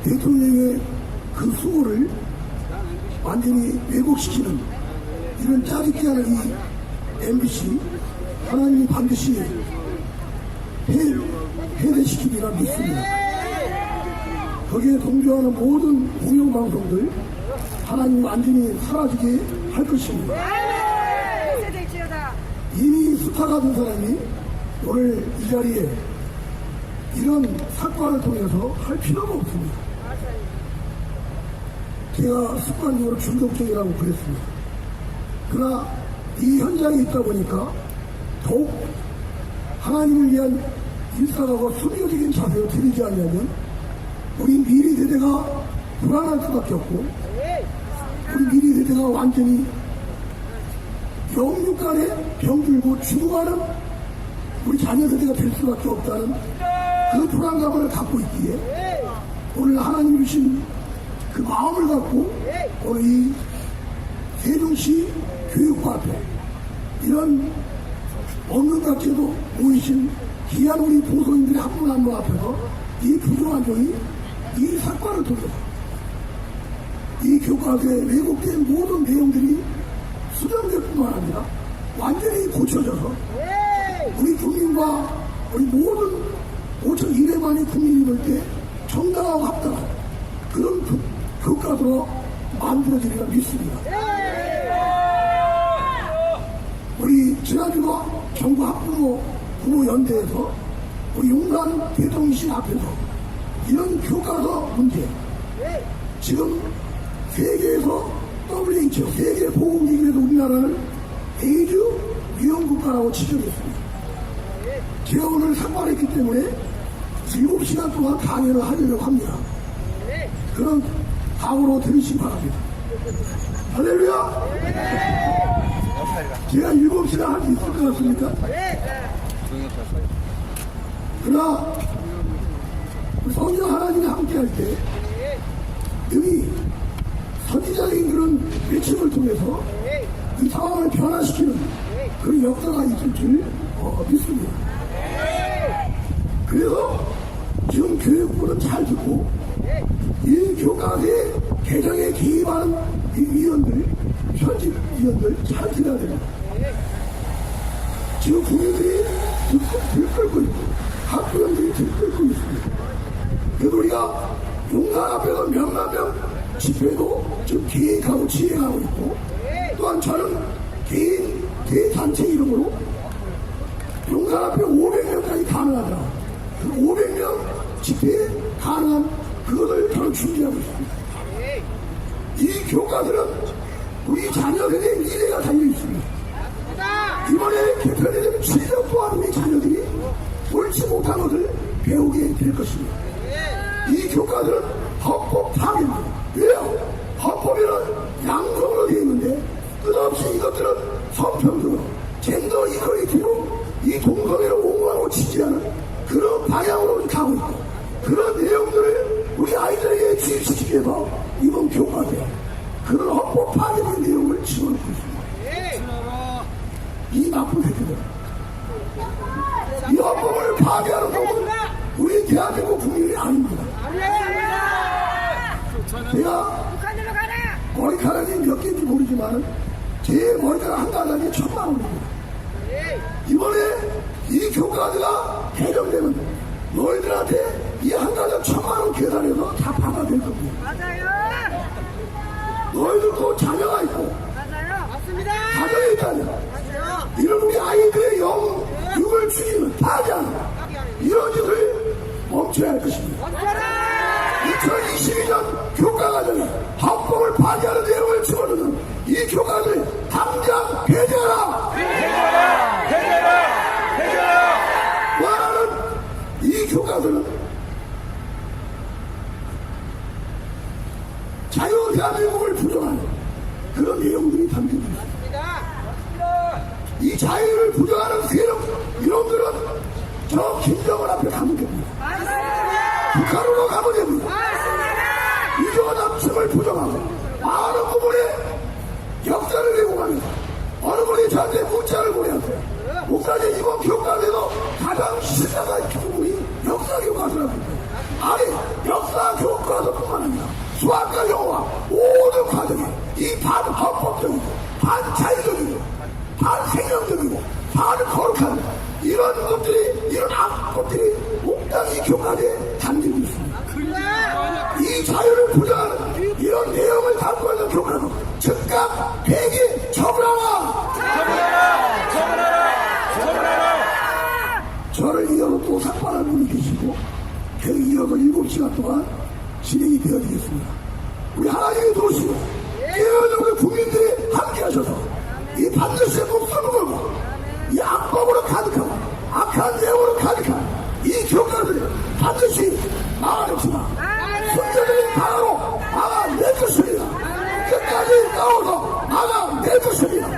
Speaker 8: 대통령의 그 수고를 완전히 왜곡시키는 이런 짜릿게 하는 이 MBC 하나님이 반드시 해제시키리라 믿습니다. 거기에 동조하는 모든 공영방송들 하나님 완전히 사라지게 할 것입니다. 이미 스타가 된 사람이 오늘 이 자리에 이런 사건을 통해서 할 필요가 없습니다. 제가 습관적으로 중독적이라고 그랬습니다. 그러나 이 현장에 있다 보니까 더욱 하나님을 위한 일상하고 순교적인 자세로 드리지 않으면 우리 미래 세대가 불안할 수밖에 없고 우리 미래 세대가 완전히 영육간에 병들고 죽어가는 우리 자녀 세대가 될 수밖에 없다는 그 불안감을 갖고 있기에 오늘 하나님 주신 그 마음을 갖고 오늘 이 세종시 교육과 앞에 이런 언론각제도 모이신 귀한 우리 보소인들이 한 분 한 분 앞에서 이 부정한 종이 이 사건을 통해서 이 교과서에 왜곡된 모든 내용들이 수정될 뿐만 아니라 완전히 고쳐져서 우리 국민과 우리 모든 5,200만의 국민이 볼 때 정당하고 합당한 그런 교과서로 만들어지리라 믿습니다. 우리 지난주가 정부 학부모 부모연대에서 우리 용산 대통령실 앞에서 이런 교과서 문제 지금 세계에서 WHO 세계보건기구에서 우리나라를 에이즈 위험국가라고 지정했습니다. 제가 오늘 삭발했기 때문에 7시간 동안 강연을 하려고 합니다. 그런 각오로 들으시기 바랍니다. 할렐루야! 제가 7시간 할 수 있을 것 같습니까? 그러나 성령 하나님이 함께 할 때 여기 선지자적인 그런 외침을 통해서 이 상황을 변화시키는 그런 역사가 있을 줄 믿습니다. 그래서 지금 교육부는 잘 듣고 이 교과서의 개정에 개입하는 이 위원들, 편집위원들 잘 들어야 됩니다. 지금 국민들이 들끓고 있고 학부형들이 들끓고 있습니다. 그래서 우리가 용산 앞에서 몇만 명 집회도 지금 기획하고 진행하고 있고 또한 저는 개인 대단체 이름으로 용산 앞에 500명까지 가능하더라고요. 그 500명 집회 가능한 그것을 저는 준비하고 있습니다. 이 교과서는 우리 자녀들의 미래가 달려있습니다. 이번에 개편이 되면 7년 동안 우리 자녀들이 옳지 못한 것을 배우게 될 것입니다. 이 교과서는 헌법 파괴입니다. 왜요? 헌법에는 양성으로 되어 있는데 끝없이 이것들은 성평등으로 젠더 이퀄리티로 이 동성애를 옹호하고 지지하는 그런 방향으로 가고 있고 그런 내용들을 우리 아이들에게 주입시키기 위해서 이번 교과서에 그런 헌법 파괴된 내용을 집어넣고 있습니다. 이 나쁜 새끼들 이 헌법을 파괴하는 놈은 우리 대한민국 국민이 아닙니다. 제가 머리카락이 몇 개인지 모르지만 제 머리카락 한 가닥이 1,000만 원입니다. 이번에 이 교과서가 개정되면 너희들한테 이 한 가닥 1,000만 원 계산해서 다 받아낼 겁니다.
Speaker 4: 맞아요.
Speaker 8: 너희들도 자녀가 있고
Speaker 4: 맞습니다.
Speaker 8: 가정이 있다면 이런 우리 아이들의 영육을 죽이는 타장 이런 짓을 멈춰야 할 것입니다. 2022년 교과 이 교과를 당장 폐지하라! 말하는 이 교과서는 자유 대한민국을 부정하는 그런 내용들이 담겨져 있습니다. 이 자유를 부정하는 세력 이놈들은 저 김정은 앞에 가면 됩니다. 북한으로 가면 됩니다. 이조 남침을 부정하고 많은 부분에 역사를 왜곡하면서 어느 분이 저한테 문자를 보내었어요. 목사님 이번 교과서에도 가장 신나가 부분이 역사 교과서라고 했어요. 아니 역사 교과서뿐만 아니라 수학과 영어와 모든 과정이 이 반헌법적이고 반자유적이고 반생명적이고 반거룩한 이런 것들이 이런 악법들이 몽땅히 교과서에 담겨져 있습니다. 이 자유를 부정하는 이런 내용을 담고 있는 교과서 즉각 폐기 처분하라! 저를 이어서 또 삭발한 분이 계시고 계속 이어서 7시간 동안 진행이 되어지겠습니다. 우리 하나님의 도시로 깨어나는 국민들이 함께 하셔서 이 반드시 목숨을 걸고 이 악법으로 가득하고 악한 내용으로 가득한 이 교과서를 반드시 막아냅시다. 순전히 강화로 막아낼 것입니다. 끝까지 싸워서 막아낼 것입니다.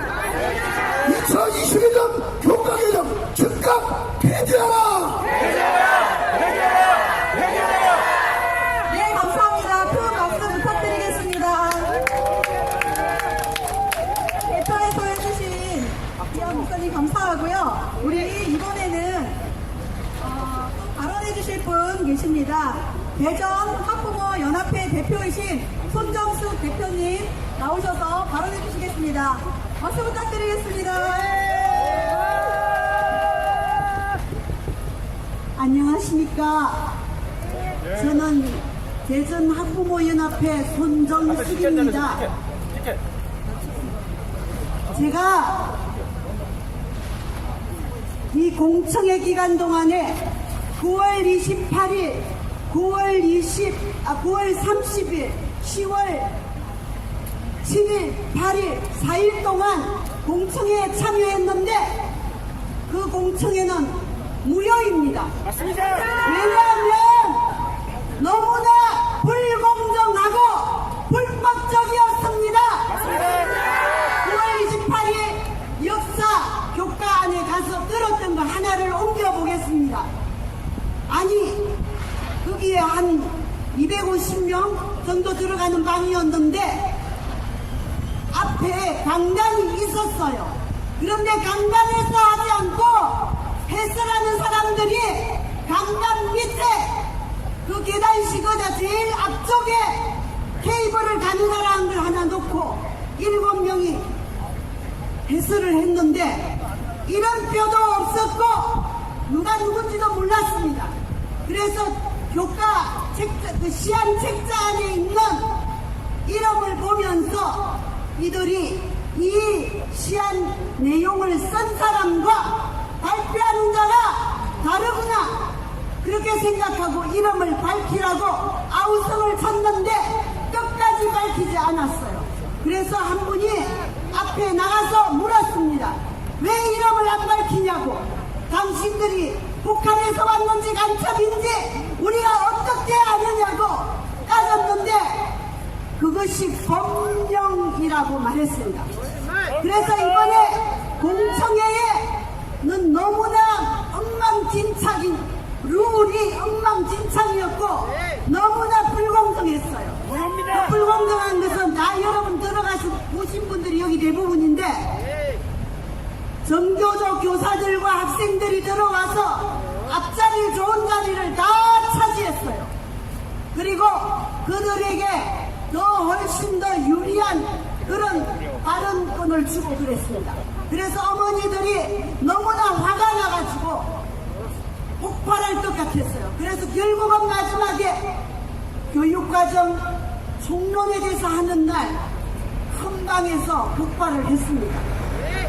Speaker 8: 2021년 교과개정 즉각 폐지하라!
Speaker 4: 네, 감사합니다. 큰 박수 부탁드리겠습니다. 대표에서 해주신 이한 목사님 감사하고요. 우리 이번에는 또 발언해주실 분 계십니다. 대전 학부모 연합회 대표이신 손정숙 대표님 나오셔서 발언해주시겠습니다. 박수 부탁드리겠습니다. 안녕하십니까. 저는 대전 학부모 연합회 손정숙입니다. 제가 이 공청회 기간 동안에 9월 28일, 9월 30일, 10월 7일, 8일, 4일 동안 공청회에 참여했는데 그 공청회는 무효입니다. 맞습니다. 왜냐하면 너무나 불공정하고 불법적이었습니다. 맞습니다. 9월 28일 역사 교과 안에 가서 들었던 거 하나를 옮겨보겠습니다. 아니 거기에 한 250명 정도 들어가는 방이었는데 앞에 강단이 있었어요. 그런데 강단에서 하지 않고 해설하는 사람들이 강단 밑에 그 계단식어자 제일 앞쪽에 테이블을 가는 사람들 하나 놓고 7명이 해설을 했는데 이런 뼈도 없었고 누가 누군지도 몰랐습니다. 그래서 교과 책자, 그 시안 책자 안에 있는 이름을 보면서 이들이 이 시안 내용을 쓴 사람과 발표하는 자가 다르구나 그렇게 생각하고 이름을 밝히라고 아우성을 쳤는데 끝까지 밝히지 않았어요. 그래서 한 분이 앞에 나가서 물었습니다. 왜 이름을 안 밝히냐고. 당신들이 북한에서 왔는지 간첩인지 우리가 어떻게 아느냐고 따졌는데 그것이 법령이라고 말했습니다. 그래서 이번에 공청회에는 너무나 엉망진창인 룰이 엉망진창이었고 너무나 불공정했어요. 그 불공정한 것은 다 여러분 들어가서 보신 분들이 여기 대부분인데 정교조 교사들과 학생들이 들어와서 앞자리 좋은 자리를 다 차지했어요. 그리고 그들에게 더 훨씬 더 유리한 그런 발언권을 주고 그랬습니다. 그래서 어머니들이 너무나 화가 나가지고 폭발할 것 같았어요. 그래서 결국은 마지막에 교육과정 총론에 대해서 하는 날 큰 방에서 폭발을 했습니다.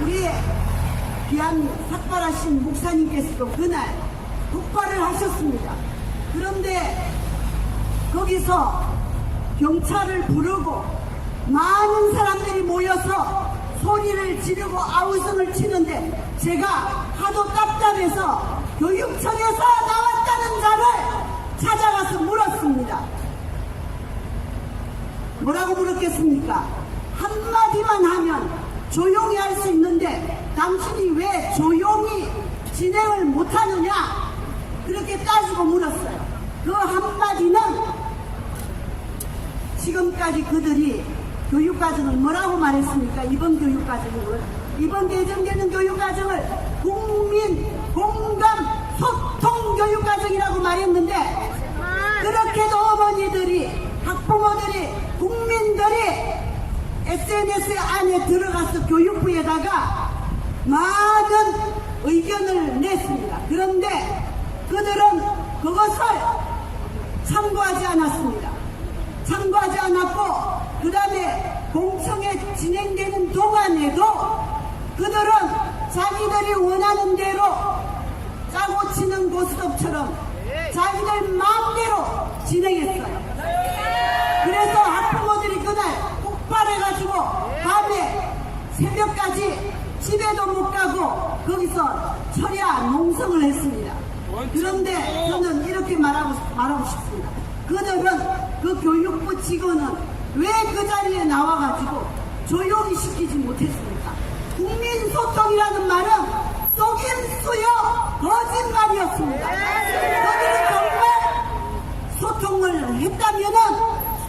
Speaker 4: 우리 귀한 삭발하신 목사님께서도 그날 폭발을 하셨습니다. 그런데 거기서 경찰을 부르고 많은 사람들이 모여서 소리를 지르고 아우성을 치는데 제가 하도 답답해서 교육청에서 나왔다는 자를 찾아가서 물었습니다. 뭐라고 물었겠습니까? 한마디만 하면 조용히 할 수 있는데 당신이 왜 조용히 진행을 못하느냐? 그렇게 따지고 물었어요. 그 한마디는 지금까지 그들이 교육과정을 뭐라고 말했습니까? 이번 교육과정을, 이번 개정되는 교육과정을 국민 공감 소통 교육과정이라고 말했는데 그렇게도 어머니들이, 학부모들이, 국민들이 SNS 안에 들어가서 교육부에다가 많은 의견을 냈습니다. 그런데 그들은 그것을 참고하지 않았습니다. 참고하지 않았고 그 다음에 공청회 진행되는 동안에도 그들은 자기들이 원하는 대로 짜고 치는 고스톱처럼 자기들 마음대로 진행했어요. 그래서 학부모들이 그날 폭발해가지고 밤에 새벽까지 집에도 못 가고 거기서 철야 농성을 했습니다. 그런데 저는 이렇게 말하고 싶습니다. 그들은 그 교육부 직원은 왜 그 자리에 나와가지고 조용히 시키지 못했습니까? 국민소통이라는 말은 속임수요 거짓말이었습니다. 그들이 정말 소통을 했다면은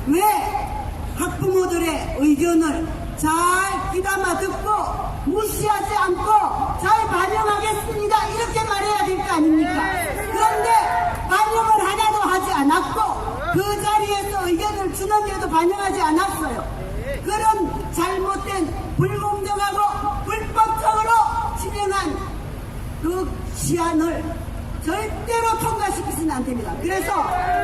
Speaker 4: 왜 학부모들의 의견을 잘 귀담아 듣고 무시하지 않고 잘 반영하겠습니다 이렇게 말해야 될 거 아닙니까? 그런데 반영을 하나도 하지 않았고 그 자리에서 의견을 주는데도 반영하지 않았어요. 그런 잘못된 불공정하고 불법적으로 진행한 그 시안을 절대로 통과시키시면 안 됩니다. 그래서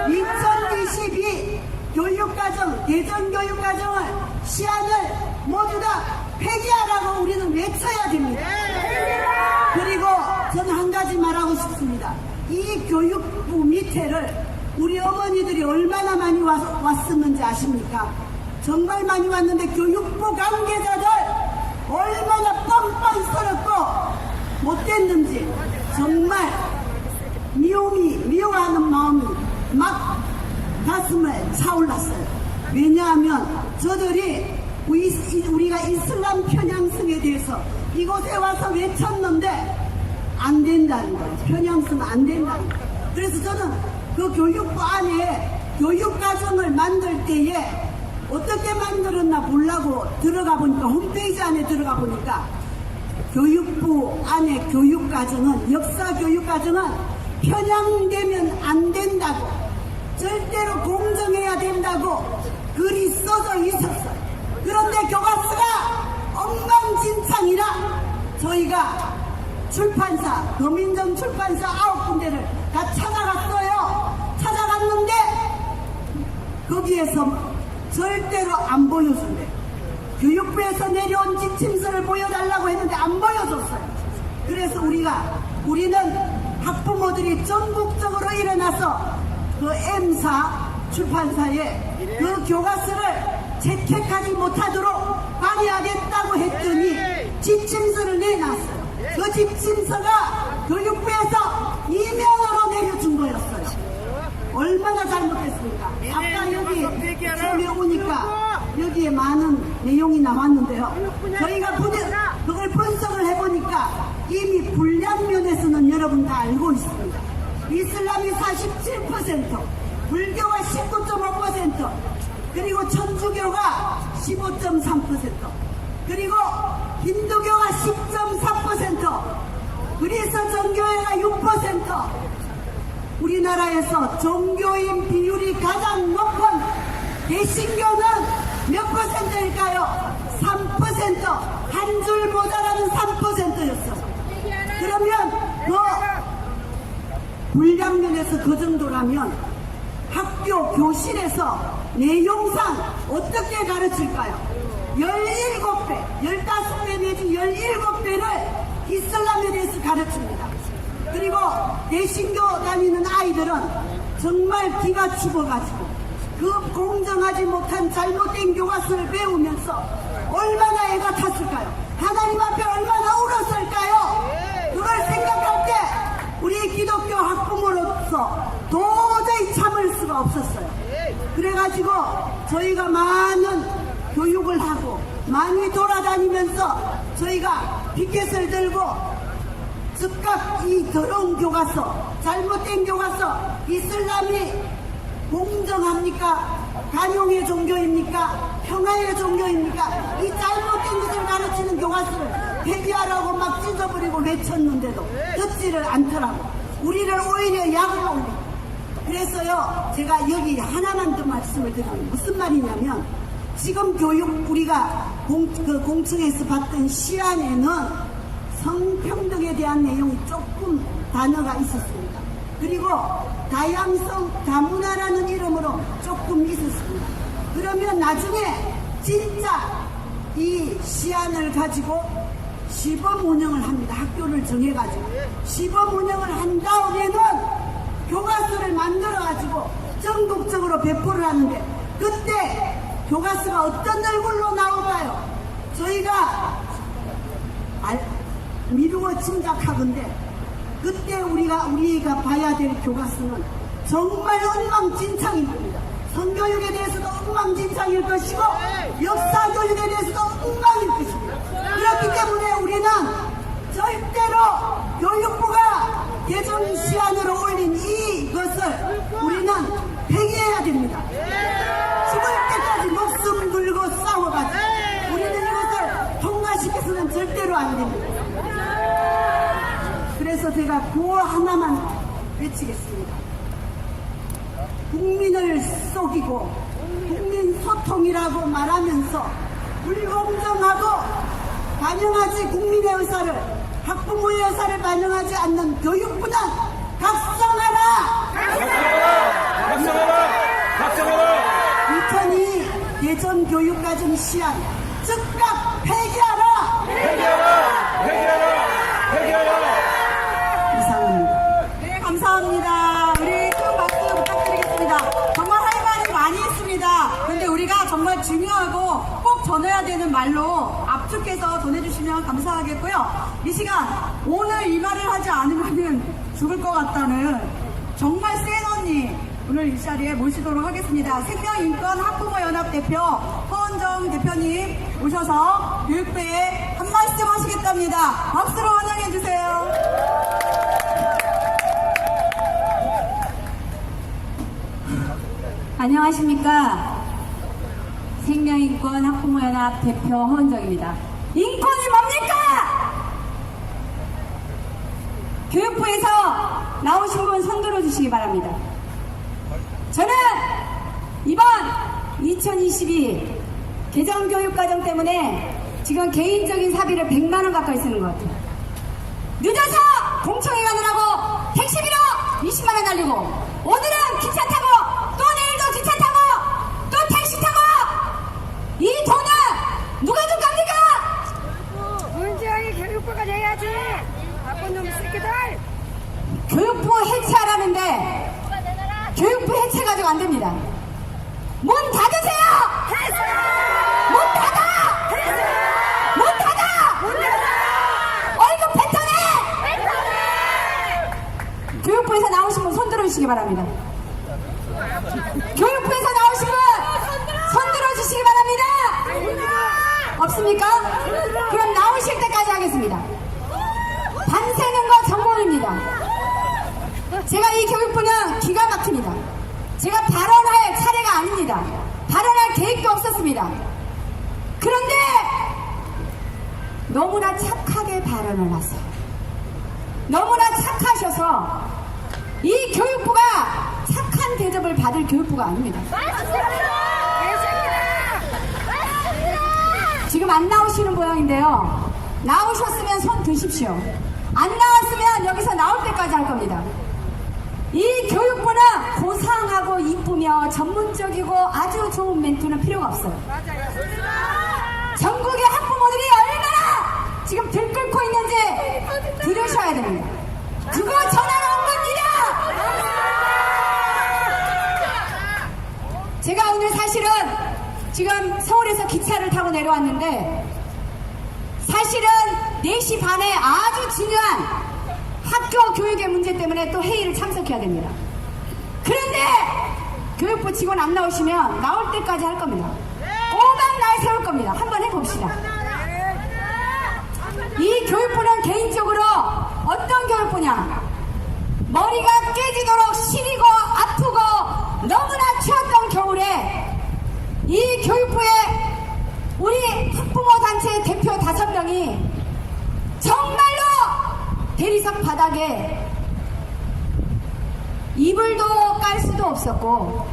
Speaker 4: 2022 교육과정, 개정교육과정을 시안을 모두 다 폐기하라고 우리는 외쳐야 됩니다. 그리고 저는 한 가지 말하고 싶습니다. 이 교육부 밑에를 우리 어머니들이 얼마나 많이 왔었는지 아십니까? 정말 많이 왔는데 교육부 관계자들 얼마나 뻔뻔 서럽고 못됐는지 정말 미워하는 마음이 막 가슴에 차올랐어요. 왜냐하면 저들이 우리가 이슬람 편향성에 대해서 이곳에 와서 외쳤는데 안 된다는 거예요. 편향성은 안 된다는 거예요. 그래서 저는 그 교육부 안에 교육과정을 만들 때에 어떻게 만들었나 보려고 들어가 보니까 홈페이지 안에 들어가 보니까 교육부 안에 교육과정은 역사 교육과정은 편향되면 안 된다고 절대로 공정해야 된다고 글이 써져 있었어요. 그런데 교과서가 엉망진창이라 저희가 출판사, 더민정 출판사 9군데를 다 찾아갔어요. 찾아갔는데 거기에서 절대로 안 보여준대. 교육부에서 내려온 지침서를 보여달라고 했는데 안 보여줬어요. 그래서 우리는 학부모들이 전국적으로 일어나서 그 M사 출판사에 그 교과서를 채택하지 못하도록 방해하겠다고 했더니 지침서를 내놨어요. 그 지침서가 교육부에서 이면으로 내려준 거였어요. 얼마나 잘못했습니까? 아까 여기 처음에 오니까 여기에 많은 내용이 나왔는데요. 저희가 그걸 분석을 해보니까 이미 불량 면에서는 여러분 다 알고 있습니다. 이슬람이 47%, 불교가 19.5%, 그리고 천주교가 15.3%, 그리고 힌두교가 10.4%, 그리스 정교회가 6%, 우리나라에서 종교인 비율이 가장 높은 개신교는 몇 퍼센트일까요? 3%, 한 줄 모자라는 3%였어요. 그러면 불량면에서 그 정도라면 학교 교실에서 내용상 어떻게 가르칠까요? 17배, 15배 내지 17배를 이슬람에 대해서 가르칩니다. 그리고 대신교 다니는 아이들은 정말 기가 죽어가지고 그 공정하지 못한 잘못된 교과서를 배우면서 얼마나 애가 탔을까요? 하나님 앞에 얼마나 울었을까요? 그걸 생각할 때 우리 기독교 학부모로서 도저히 참을 수가 없었어요. 그래가지고 저희가 많은 교육을 하고 많이 돌아다니면서 저희가 피켓을 들고 즉각 이 더러운 교과서, 잘못된 교과서, 이슬람이 공정합니까? 간용의 종교입니까? 평화의 종교입니까? 이 잘못된 것을 가르치는 교과서를 폐기하라고 막 찢어버리고 외쳤는데도 듣지를 않더라고. 우리를 오히려 약을 올리고. 그래서요, 제가 여기 하나만 더 말씀을 드리면 무슨 말이냐면, 지금 교육 우리가 공청에서 봤던 시안에는 성평등에 대한 내용이 조금 단어가 있었습니다. 그리고 다양성, 다문화라는 이름으로 조금 있었습니다. 그러면 나중에 진짜 이 시안을 가지고 시범 운영을 합니다. 학교를 정해가지고 시범 운영을 한 다음에는 교과서를 만들어가지고 전국적으로 배포를 하는데, 그때 교과서가 어떤 얼굴로 나올까요? 저희가 미루어 짐작하건대 그때 우리가 봐야 될 교과서는 정말 엉망진창일 겁니다. 성교육에 대해서도 엉망진창일 것이고 역사 교육에 대해서도 엉망일 것입니다. 그렇기 때문에 우리는 절대로 교육부가 개정 시안으로 올린 이것을 우리는 폐기해야 됩니다. 죽을 때까지 목숨 걸고 싸워가지고 우리는 이것을 통과시켜서는 절대로 안 됩니다. 그래서 제가 구호 하나만 외치겠습니다. 국민을 속이고 국민 소통이라고 말하면서 불공정하고 반영하지 국민의 의사를, 학부모의 의사를 반영하지 않는 교육부는 각성하라! 각성하라! 2002 대전교육과정 시안 즉각 폐기하라! 이상입니다. 네, 감사합니다. 우리 큰 박수 부탁드리겠습니다. 정말 할 말이 많이 있습니다. 그런데 우리가 정말 중요하고 꼭 전해야 되는 말로 압축해서 전해주시면 감사하겠고요. 이 시간 오늘 이 말을 하지 않으면 죽을 것 같다는 정말 센 언니 오늘 이 자리에 모시도록 하겠습니다. 생명인권학부모연합 대표 허은정 대표님 오셔서 교육부에 한 말씀 하시겠답니다. 박수로 환영해 주세요.
Speaker 9: 안녕하십니까. 생명인권학부모연합 대표 허은정입니다. 인권이 뭡니까? 교육부에서 나오신 분 손들어 주시기 바랍니다. 저는 이번 2022 개정교육과정 때문에 지금 개인적인 사비를 100만원 가까이 쓰는 것 같아요. 늦어서 공청회 가느라고 택시비로 20만원 날리고, 오늘은 기차 타고 또 내일도 기차 타고 또 택시 타고, 이 돈은 누가 줄 겁니까?
Speaker 10: 문재인이 교육부가 돼야지. 나쁜 놈 새끼들.
Speaker 9: 교육부 해체하라는데 교육부 해체 가지고 안 됩니다. 문 닫으세요. 문 닫아. 문 닫아. 얼굴 뱉어내. 교육부에서 나오신 분 손들어 주시기 바랍니다. 교육부에서 나오신 분 손들어 주시기 바랍니다. 없습니까? 그럼 나오실 때까지 하겠습니다. 반세는 거 정보입니다. 제가 이 교육부는 기가 막힙니다. 제가 발언할 차례가 아닙니다. 발언할 계획도 없었습니다. 그런데 너무나 착하게 발언을 하세요. 너무나 착하셔서 이 교육부가 착한 대접을 받을 교육부가 아닙니다. 지금 안 나오시는 모양인데요. 나오셨으면 손 드십시오. 안 나왔으면 여기서 나올 때까지 할 겁니다. 이 교육부는 고상하고 이쁘며 전문적이고 아주 좋은 멘트는 필요가 없어요. 전국의 학부모들이 얼마나 지금 들끓고 있는지 들으셔야 됩니다. 그거 전화로 온 겁니다. 제가 오늘 사실은 지금 서울에서 기차를 타고 내려왔는데 사실은 4시 반에 아주 중요한 학교 교육의 문제 때문에 또 회의를 참석해야 됩니다. 그런데 교육부 직원 안 나오시면 나올 때까지 할 겁니다. 5만 날 세울 겁니다. 한번 해봅시다. 이 교육부는 개인적으로 어떤 교육부냐, 머리가 깨지도록 시리고 아프고 너무나 추웠던 겨울에 이 교육부에 우리 학부모 단체 대표 5명이 정말로 대리석 바닥에 이불도 깔 수도 없었고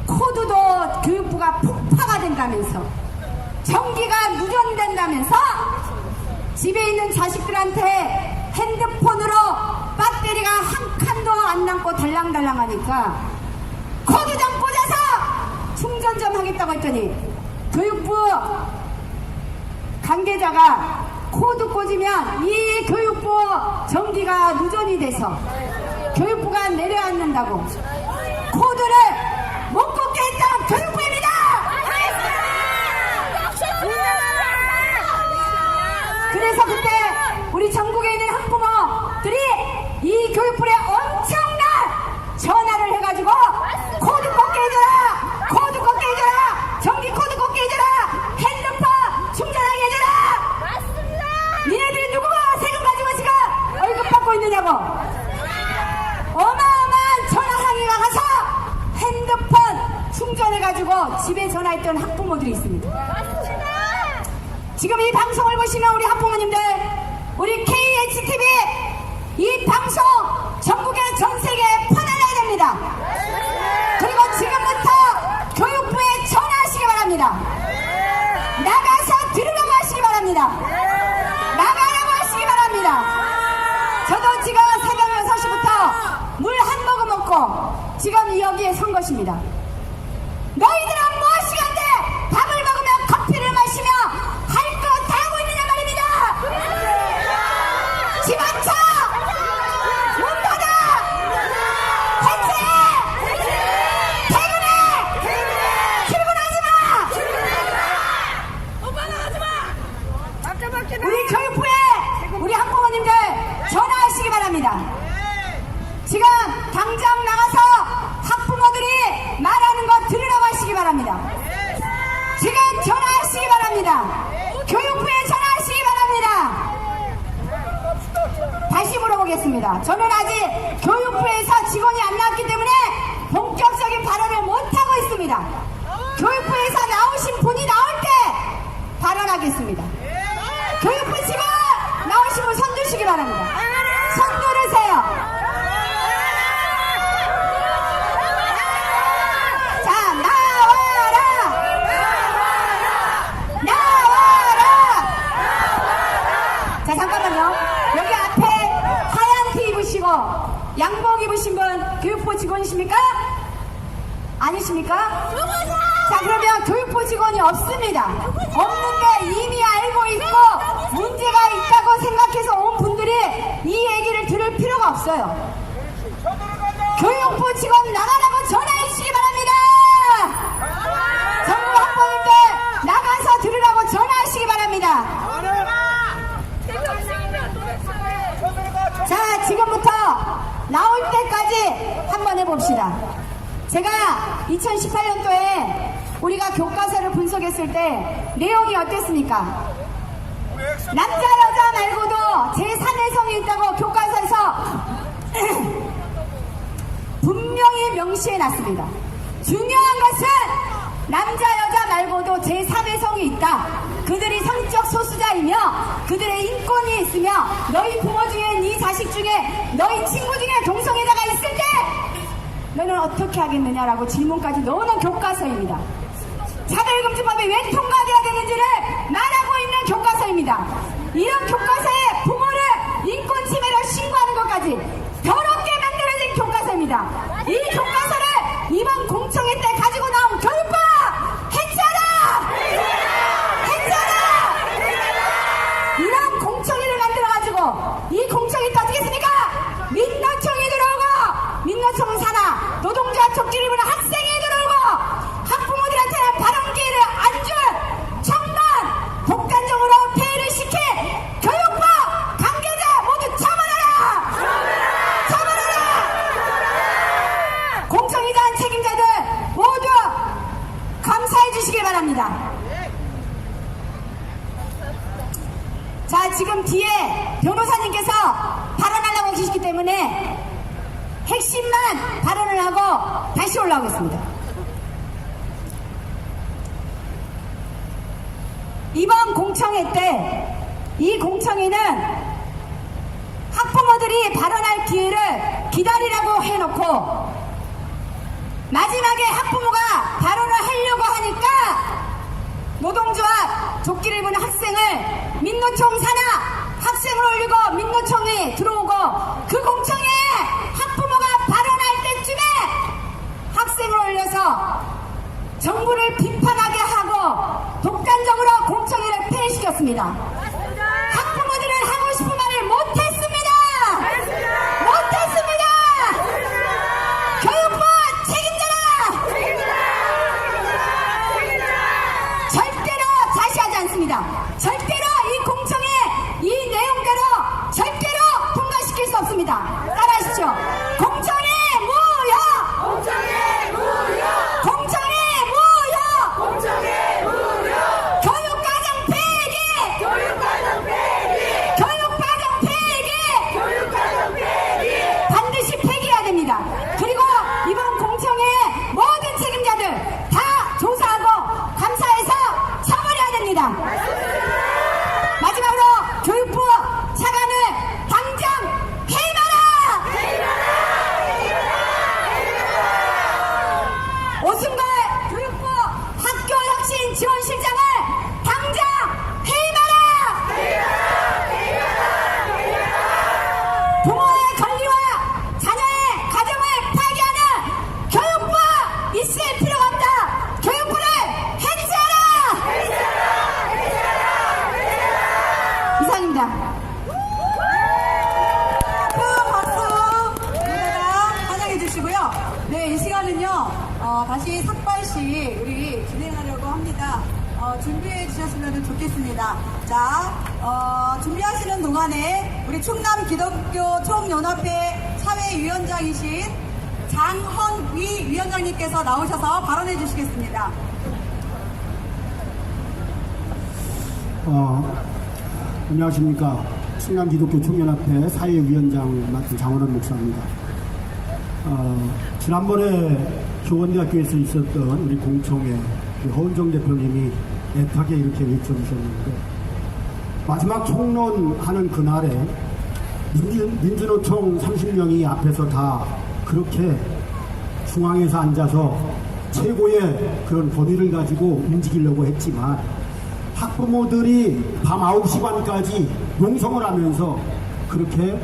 Speaker 9: 코드도 교육부가 폭파가 된다면서 전기가 누전된다면서 집에 있는 자식들한테 핸드폰으로 배터리가 한 칸도 안 남고 달랑달랑 하니까 코드 좀 꽂아서 충전 좀 하겠다고 했더니 교육부 관계자가 코드 꽂으면 이 교육부 전기가 누전이 돼서 교육부가 내려앉는다고 코드를 못 꽂게 했던 교육부입니다. 그래서 그때 우리 전국에 있는 학부모들이 이 교육부에 엄청난 전화를 해가지고 코드 꽂게 해줘라, 코드 꽂게 해줘라, 전기 코드 꽂게 해줘라, 핸드폰 충전하게 해줘라. 니네들이 누구가 세금 가지고 지금 월급 받고 있느냐고 어마어마한 전화 항의가 가서 핸드폰 충전해가지고 집에 전화했던 학부모들이 있습니다. 지금 이 방송을 보시면 우리 학부모님들, 우리 KHTV 이 방송 전국의 전 세계에 퍼날려야 됩니다. 그리고 지금부터 교육부에 전화하시기 바랍니다. 나가서 들으라고 하시기 바랍니다. 나가라고 하시기 바랍니다. 저도 지금 새벽 6시부터 물 한 모금 먹고 지금 여기에 선 것입니다. 너희들은 무엇이간데 밥을 먹으며 커피를 마시며 할 거 다 하고 있느냐 말입니다. 집 앉혀! 문 닫아! 해체해! 퇴근해! 출근하지 마! 우리 교육부에 우리 학부모님들 전화하시기 바랍니다. 지금 당장 나가서 학부모들이 말하는 거 들으라고 하시기 바랍니다. 지금 전화하시기 바랍니다. 교육부에 전화하시기 바랍니다. 다시 물어보겠습니다. 저는 아직 교육부에서 직원이 안 나왔기 때문에 본격적인 발언을 못하고 있습니다. 교육부에서 나오신 분이 나올 때 발언하겠습니다. 교육부 직원 나오신 분 손 드시기 바랍니다. 손 들으세요. 자, 나와라! 나와라! 자, 잠깐만요. 여기 앞에 하얀 티 입으시고 양복 입으신 분 교육부 직원이십니까? 아니십니까? 자, 그러면 교육부 직원이 없습니다. 없는데 이미 알고 있고 문제가 있다고 생각해서 온 분들이 이 얘기를 들을 필요가 없어요. 교육부 직원 나가라고 전화해 주시기 바랍니다. 전국 학부모님들 나가서 들으라고 전화하시기 바랍니다. 자, 지금부터 나올 때까지 한번 해봅시다. 제가 2018년도에 우리가 교과서를 분석했을 때 내용이 어땠습니까? 남자 여자 말고도 제3외성이 있다고 교과서에서 분명히 명시해놨습니다. 중요한 것은 남자 여자 말고도 제3외성이 있다. 그들이 성적 소수자이며 그들의 인권이 있으며 너희 부모 중에 네 자식 중에 너희 친구 중에 동성애자가 있을 때 너는 어떻게 하겠느냐라고 질문까지 넣어놓은 교과서입니다. 차별금지법이 왜 통과되어야 되는지를 말하고 있는 교과서입니다. 이런 교과서에 부모를 인권 침해로 신고하는 것까지 더럽게 만들어진 교과서입니다. 이 교과서를 이번 공청회 때 가지고 나온 교육부 해체하라! 해체하라! 이런 공청회를 만들어가지고 이 공청회 때 어떻게 했습니까? 민노총이 들어오고 민노총은 산하 노동자 촉진을 부는 학생이 들어오고 합니다. 자, 지금 뒤에 변호사님께서 발언하려고 계시기 때문에 핵심만 발언을 하고 다시 올라오겠습니다. 이번 공청회 때 이 공청회는 학부모들이 발언할 기회를 기다리라고 해놓고 마지막에 학부모가 발언을 하려고 하니까 노동조합 조끼를 입은 학생을 민노총 산하 학생을 올리고 민노총에 들어오고 그 공청회에 학부모가 발언할 때쯤에 학생을 올려서 정부를 비판하게 하고 독단적으로 공청회를 폐회시켰습니다. 학부모들은 하고 싶은 말을 못했습니다. 못했습니다. 교육부 책임져라. 절대로 자시하지 않습니다. 절대로 이 공청회 이 내용대로 절대로 통과시킬 수 없습니다. 따라하십시오. 공청회 무효. 공청회 무효. 공청회 무효. 공청회 무효. 교육과정 폐기. 교육과정 폐기. 교육과정 폐기. 교육과정 폐기. 반드시 폐기해야 됩니다. 그리고 이번 공청회의 모든 책임자들 다 조사하고 감사해서 처벌해야 됩니다. 마지막으로 교육부 차관을 당장 해임하라! 오승걸 교육부 학교혁신 지원실장을 당장 해임하라! 부모의 권리와 자녀의 가정을 파괴하는 교육부 있을 필요가 없다! 교육부를 해체하라! 이상입니다.
Speaker 4: 큰 박수 무대가 환영해 주시고요. 네, 이 시간은요, 다시 삭발식 우리 진행하려고 합니다. 준비해 주셨으면 좋겠습니다. 자, 준비하시는 동안에 우리 충남 기독교 총연합회 사회위원장이신 장헌위 위원장님께서 나오셔서 발언해 주시겠습니다.
Speaker 8: 안녕하십니까. 충남기독교 총연합회 사회위원장 맡은 장원원 목사입니다. 지난번에 교원대학교에서 있었던 우리 공청회 허은정 대표님이 애타게 이렇게 외쳐주셨는데, 마지막 총론하는 그날에 민주노총 30명이 앞에서 다 그렇게 중앙에서 앉아서 최고의 그런 권위를 가지고 움직이려고 했지만, 학부모들이 밤 9시 반까지 농성을 하면서 그렇게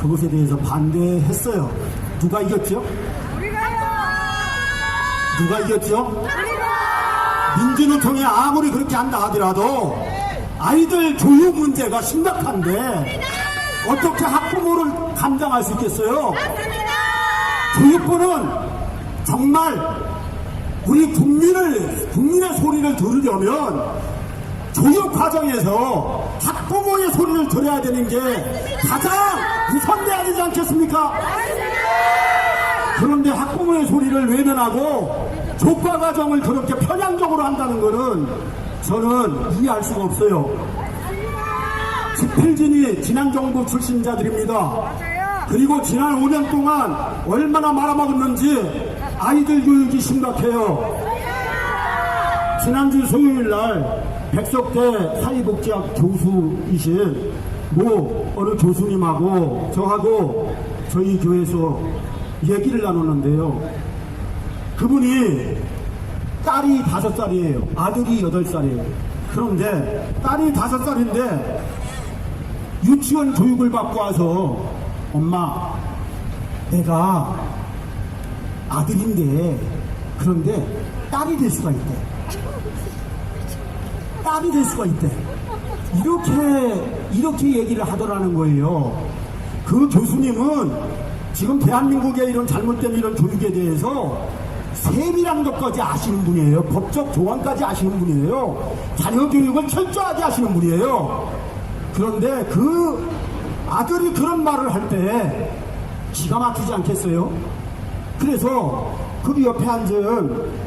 Speaker 8: 그것에 대해서 반대했어요. 누가 이겼죠? 누가 이겼죠? 민주노총이 아무리 그렇게 한다 하더라도 아이들 교육 문제가 심각한데 어떻게 학부모를 감당할 수 있겠어요? 교육부는 정말 우리 국민의 소리를 들으려면 교육 과정에서 학부모의 소리를 들어야 되는 게 가장 우선돼야 되지 않겠습니까? 그런데 학부모의 소리를 외면하고 교과 과정을 그렇게 편향적으로 한다는 것은 저는 이해할 수가 없어요. 집필진이 지난 정부 출신자들입니다. 그리고 지난 5년 동안 얼마나 말아먹었는지 아이들 교육이 심각해요. 지난주 수요일날 백석대 사회복지학 교수이신 어느 교수님하고 저하고 저희 교회에서 얘기를 나눴는데요. 그분이 딸이 5살이에요. 아들이 8살이에요. 그런데 딸이 5살인데 유치원 교육을 받고 와서 엄마, 내가 아들인데 그런데 딸이 될 수가 있대. 딸이 될 수가 있대. 이렇게 얘기를 하더라는 거예요. 그 교수님은 지금 대한민국의 이런 잘못된 이런 교육에 대해서 세밀한 것까지 아시는 분이에요. 법적 조항까지 아시는 분이에요. 자녀 교육을 철저하게 하시는 분이에요. 그런데 그 아들이 그런 말을 할 때 기가 막히지 않겠어요? 그래서 그 옆에 앉은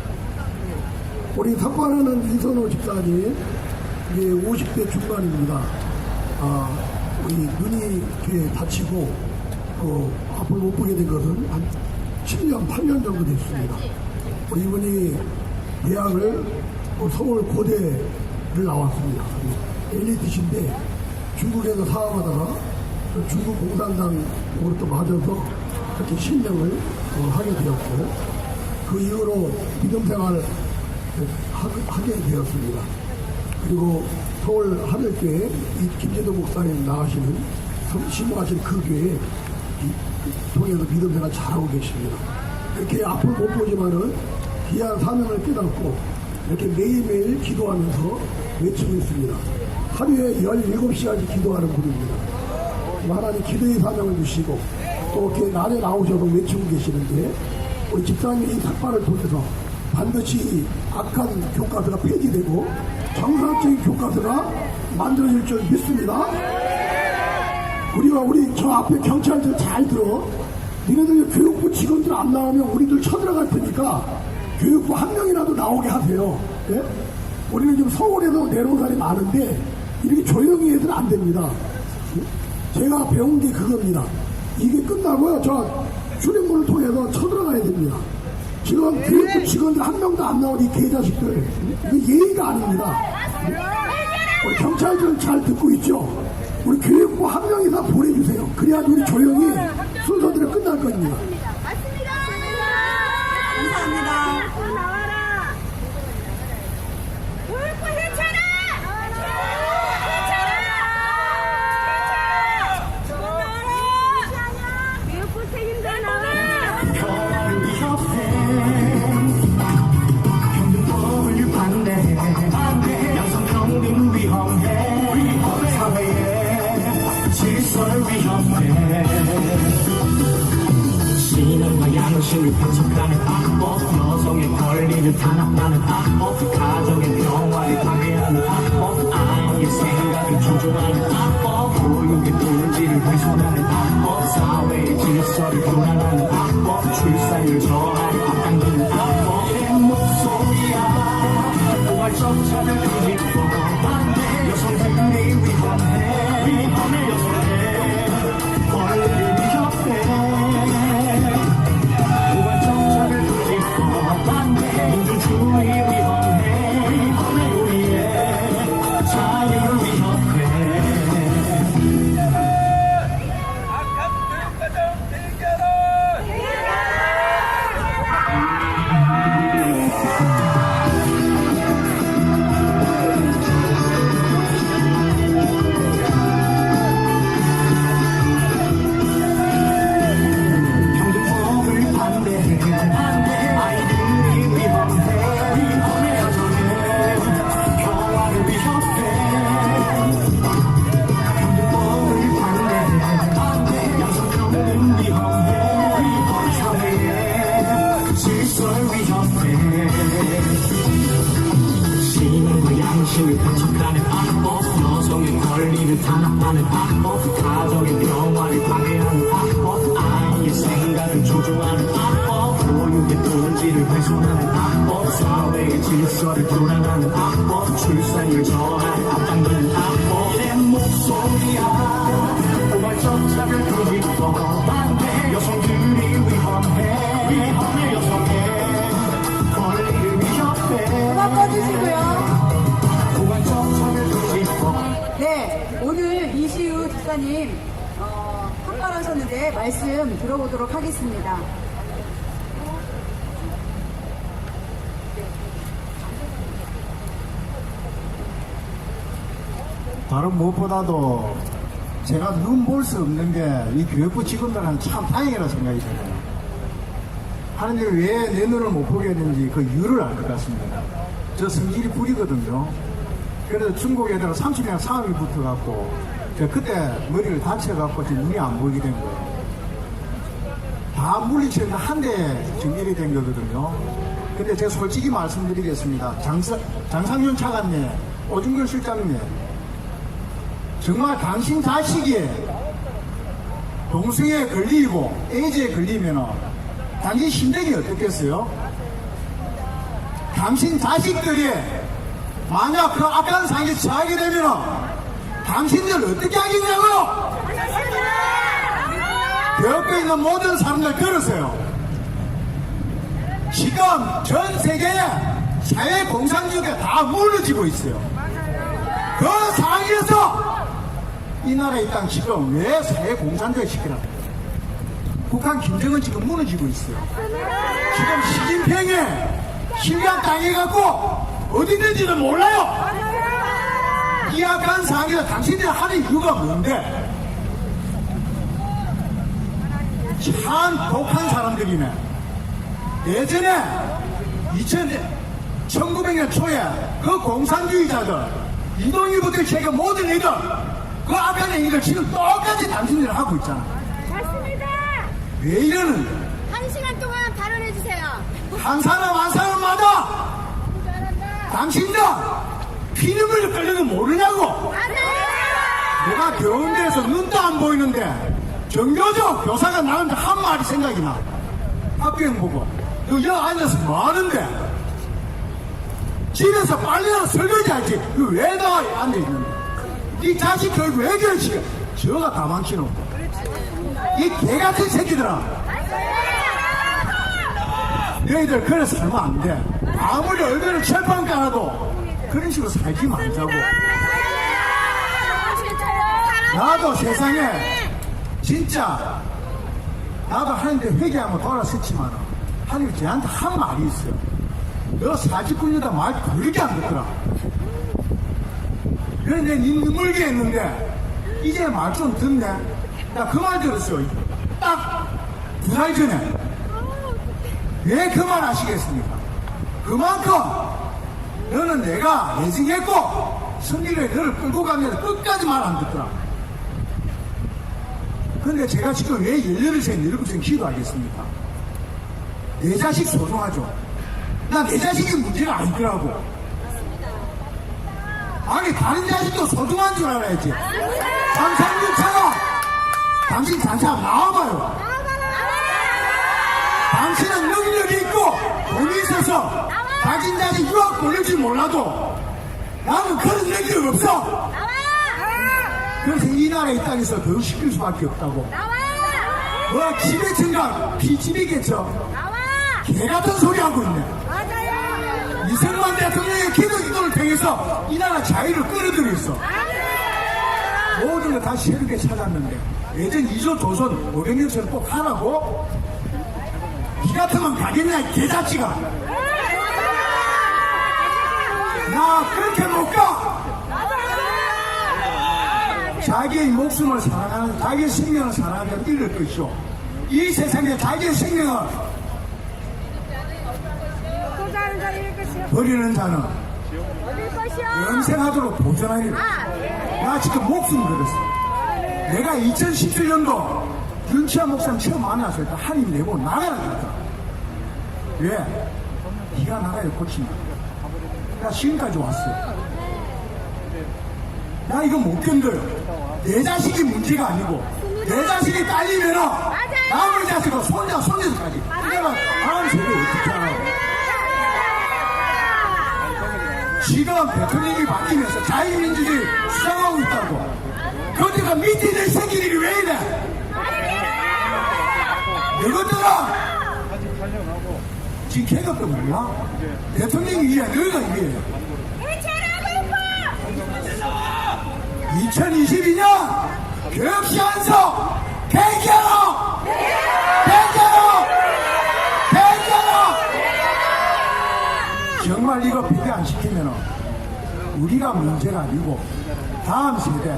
Speaker 8: 우리 삭발하는 이선호 집사님, 이제 50대 중반입니다. 우리 눈이 이렇게 다치고, 앞을 못 보게 된 것은 한 7년, 8년 정도 됐습니다. 우리 이분이 대학을 서울 고대를 나왔습니다. 엘리트신데 중국에서 사업하다가 중국 공산당으로 또 맞아서 그렇게 실명을 하게 되었고, 그 이후로 믿음 생활을 하게 되었습니다. 그리고 서울 하늘교회 이 김재도 목사님 나가시는 신봉하신 그 교회 통해서 믿음 생활 잘하고 계십니다. 이렇게 앞을 못 보지만은 귀한 사명을 깨닫고 이렇게 매일매일 기도하면서 외치고 있습니다. 하루에 17시간씩 기도하는 분입니다. 하나님 기도의 사명을 주시고 또 이렇게 날에 나오셔서 외치고 계시는데, 우리 집사님이 이 삭발을 통해서 반드시 악한 교과서가 폐지되고 정상적인 교과서가 만들어질 줄 믿습니다. 우리 저 앞에 경찰들 잘 들어. 니네들 교육부 직원들 안 나오면 우리들 쳐들어갈 테니까 교육부 한 명이라도 나오게 하세요. 예? 우리는 지금 서울에서 내려온 사람이 많은데 이렇게 조용히 해서는 안 됩니다. 제가 배운 게 그겁니다. 이게 끝나고요, 저 출입문을 통해서 쳐들어가야 됩니다. 지금 교육부 직원들 한 명도 안 나오는 이 개자식들, 이게 예의가 아닙니다. 우리 경찰들 잘 듣고 있죠? 우리 교육부 한 명이나 보내주세요. 그래야 우리 조용히 순서대로 끝날 겁니다.
Speaker 4: 감사합니다.
Speaker 10: 나와라. 교육부 해체라. 교육부 책임자 나와라.
Speaker 7: 평화를 위협해 평등법을 반대해 양성평등 위험해 사회의 질서를 위협해 신앙과 양심을 배척하는 악법 여성의 권리를 탄압하는 악법 가정의 평화를 방해하는 악법 아이의 생각을 조종하는 악법 교육의 본질을 훼손하는 악법 사회의 질서를 교란하는 악법 출산율 저하를 앞당기는 악법 내 목소리야 포괄적 차별 금지법 반대 여성들이 위험해 여성의 권리를 위협해 민주주의 위험해 우리의 자유를 위협해
Speaker 11: 악한 교육과정 대결을
Speaker 7: 평등법을 반대해 아이들이 위험해 여성의 평화를 위협해 평등법을 반대해 양성평등 위험해 사회의 질서를 위협해 신앙과 양심을 배척하는 악법 여성의 권리를 탄압하는 악법 가정의 평화를 방해하는 악법 아이의 생각을 조종하는 악법 교육의 본질을 훼손하는 악법 사회의 질서를 교란하는 악법 출산율 저하를 앞당기는 악법 내 목소리야 포괄적 차별 금지법 반대 여성들이 위험해 여성의 권리를 위협해
Speaker 4: 음악 꺼주시고요.
Speaker 7: 포괄적 차별 금지법
Speaker 4: 네, 오늘 이시우 집사님 삭발하셨는데 말씀 들어보도록 하겠습니다.
Speaker 12: 다른 무엇보다도 제가 눈 볼 수 없는 게 이 교육부 직원들은 참 다행이라고 생각이 들어요. 하나님이 왜 내 눈을 못 보게 했는지 그 이유를 알 것 같습니다. 저 성질이 불이거든요. 그래서 중국 애들은 30년 싸움이 붙어갖고 그때 머리를 다쳐갖고 지금 눈이 안 보이게 된 거예요. 다 물리치는데 한 대 지금 일이 된 거거든요. 근데 제가 솔직히 말씀드리겠습니다. 장상윤 차관님, 오준근 실장님, 정말 당신 자식이 동성애에 걸리고 에이즈에 걸리면 당신 심정이 어떻겠어요? 당신 자식들이 만약 그 악한 상에 처하게 되면 당신들 어떻게 하겠냐고요? 옆에 있는 모든 사람들 들으세요. 지금 전 세계에 사회공산주의가 다 무너지고 있어요. 그 상황에서 이 나라의 땅 지금 왜 사회공산주의 시키라고? 북한 김정은 지금 무너지고 있어요. 지금 시진핑에 실력 당해갖고 어디 있는지는 몰라요. 이 악한 상황에서 당신들이 하는 이유가 뭔데? 참 독한 사람들이네. 예전에 1900년 초에 그 공산주의자들 이동희부터 제가 모든 애들 그 악한 행위를 지금 똑같이 당신들이 하고 있잖아.
Speaker 10: 맞습니다.
Speaker 12: 왜 이러는데?
Speaker 10: 1시간 동안 발언해주세요.
Speaker 12: 한 사람마다 당신들 피눈물이 끓는 거 모르냐고. 내가 겨운데서 눈도 안 보이는데 정교조 교사가 나한테 한 말이 생각이 나. 학교형 보고 너 여기 앉아서 뭐 하는데? 집에서 빨리나 설거지 하지. 너 왜 나 앉아있는데? 이 자식 교육 왜 그러지? 저가 다 망치노. 이 개같은 새끼들아. 너희들 그래 살면 안 돼. 아무리 얼굴을 철판 깔아도 그런 식으로 살지 말자고. 나도 세상에 진짜 나도 하는데 회개하면 돌아섰지만 하나님이 쟤한테 한 말이 있어요. 너 사직꾼이다 말 그렇게 안 듣더라. 그런데 니 눈물게 했는데 이제 말 좀 듣네. 나 그 말 들었어요. 딱 2달 전에. 왜 그 말 하시겠습니까? 그만큼 너는 내가 예증했고 성질에 너를 끌고 가면 끝까지 말 안 듣더라. 근데 제가 지금 왜 18세, 17세 기도하겠습니까? 내 자식 소중하죠. 나 내 자식이 문제가 아니더라고. 아니 다른 자식도 소중한 줄 알아야지. 장상윤차가 당신 장차 나와봐요. 당신은 능력이 있고 돈이 있어서 당신 자식 유학 보낼지 몰라도 나는 그런 능력이 없어. 그래서 이 나라의 땅에서 교육시킬 수밖에 없다고. 뭐 지배층과 비지배겠죠. 개같은 소리 하고 있네. 이승만 대통령의 기도를 통해서 이 나라 자유를 끌어들였어. 모든 걸 다시 새롭게 찾았는데 예전 2조 조선 500년처럼 꼭 하라고? 니 같으면 가겠냐 개자치가. 나 그렇게 못 가. 자기의 목숨을 사랑하는, 자기의 생명을 사랑하는 이럴 것이오. 이 세상에 자기의 생명을 버리는 자는 영생하도록 보존하리라. 나 지금 목숨 걸었어. 내가 2017년도 윤치아 목사님 처음 만났을 때 하나님 내고 나가라 그랬다. 왜? 네가 나가야 고친다. 나 지금까지 왔어. 나 이거 못 견뎌요. 내 자식이 문제가 아니고 내 자식이 딸리면 남의 자식은 손자 손녀까지 내가 다음 세대에 어떻게 하라고. 지금 대통령이 바뀌면서 자유민주주의 수상하고 있다고. 그러니까 밑에 있는 새끼들이 왜 이래? 이것들아 지금 개급도 몰라? 대통령이 이래 너희가 이래. 2022년 교육시안서 폐기하라! 정말 이거 폐기 안 시키면 우리가 문제가 아니고 다음 세대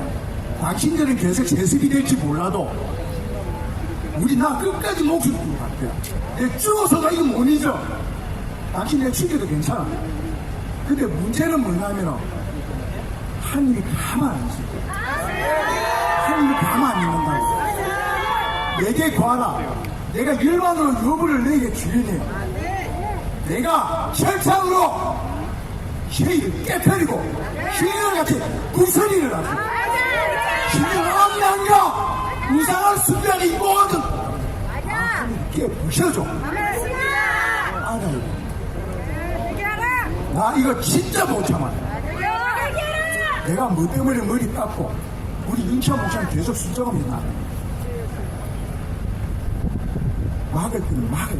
Speaker 12: 당신들은 계속 세습이 될지 몰라도 우리 나 끝까지 목숨 걸고 갈 거야. 내 죽어서도 이거 못 잊어. 당신 내 죽여도 괜찮아. 근데 문제는 뭐냐면 하나님이 가만 안 있어. 하나님이 가만 안 있는다고. 내게 구하라. 내가 일반으로 여부를 내게 주려니 내가 철창으로 죄를 깨뜨리고 신령을 같이 구설이를 하고 신령 왕량과 우상을 숭배하는 이 모든 하나님께 부셔줘. 알아요.
Speaker 8: 나 이거 진짜 못 참아. 내가 뭐 때문에 머리 깎고 우리 임차 목사님 계속 수정하면 나 막을 때는 막아야 돼.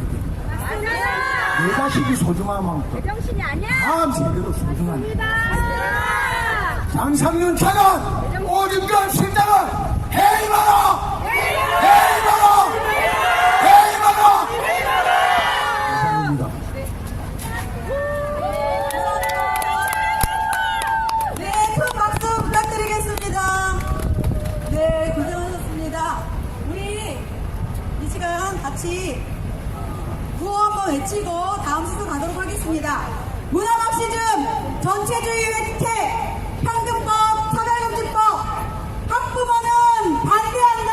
Speaker 8: 내 자식이 소중한 만큼
Speaker 10: 정신이 아니야.
Speaker 8: 다음 세대도 소중한 장상윤 차관 오줌간 실장은 해임하라! 해임하라! 해임하라! 감사합니다.
Speaker 4: 네, 큰 박수 부탁드리겠습니다. 네, 고생하셨습니다. 우리 이 시간 같이 구호 한번 외치고 다음 순서 가도록 하겠습니다. 문화막시즘, 전체주의 혜택, 평등법, 차별금지법, 학부모는 반대한다!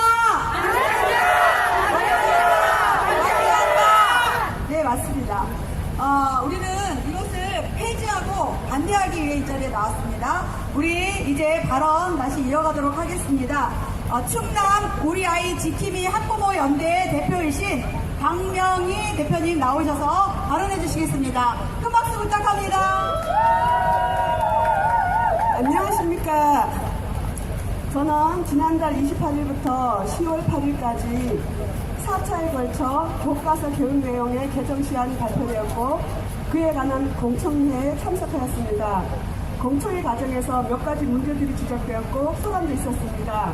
Speaker 4: 반대한다! 네, 맞습니다. 우리는 이것을 폐지하고 반대하기 위해 이 자리에 나왔습니다. 우리 이제 발언 다시 이어가도록 하겠습니다. 충남 우리 아이 지킴이 학부모 연대 대표이신 박명희 대표님 나오셔서 발언해 주시겠습니다. 큰 박수 부탁합니다.
Speaker 6: 안녕하십니까. 저는 지난달 28일부터 10월 8일까지 4차에 걸쳐 교과서 교육 내용의 개정 시안이 발표되었고 그에 관한 공청회에 참석하였습니다. 공청회 과정에서 몇 가지 문제들이 지적되었고 소란도 있었습니다.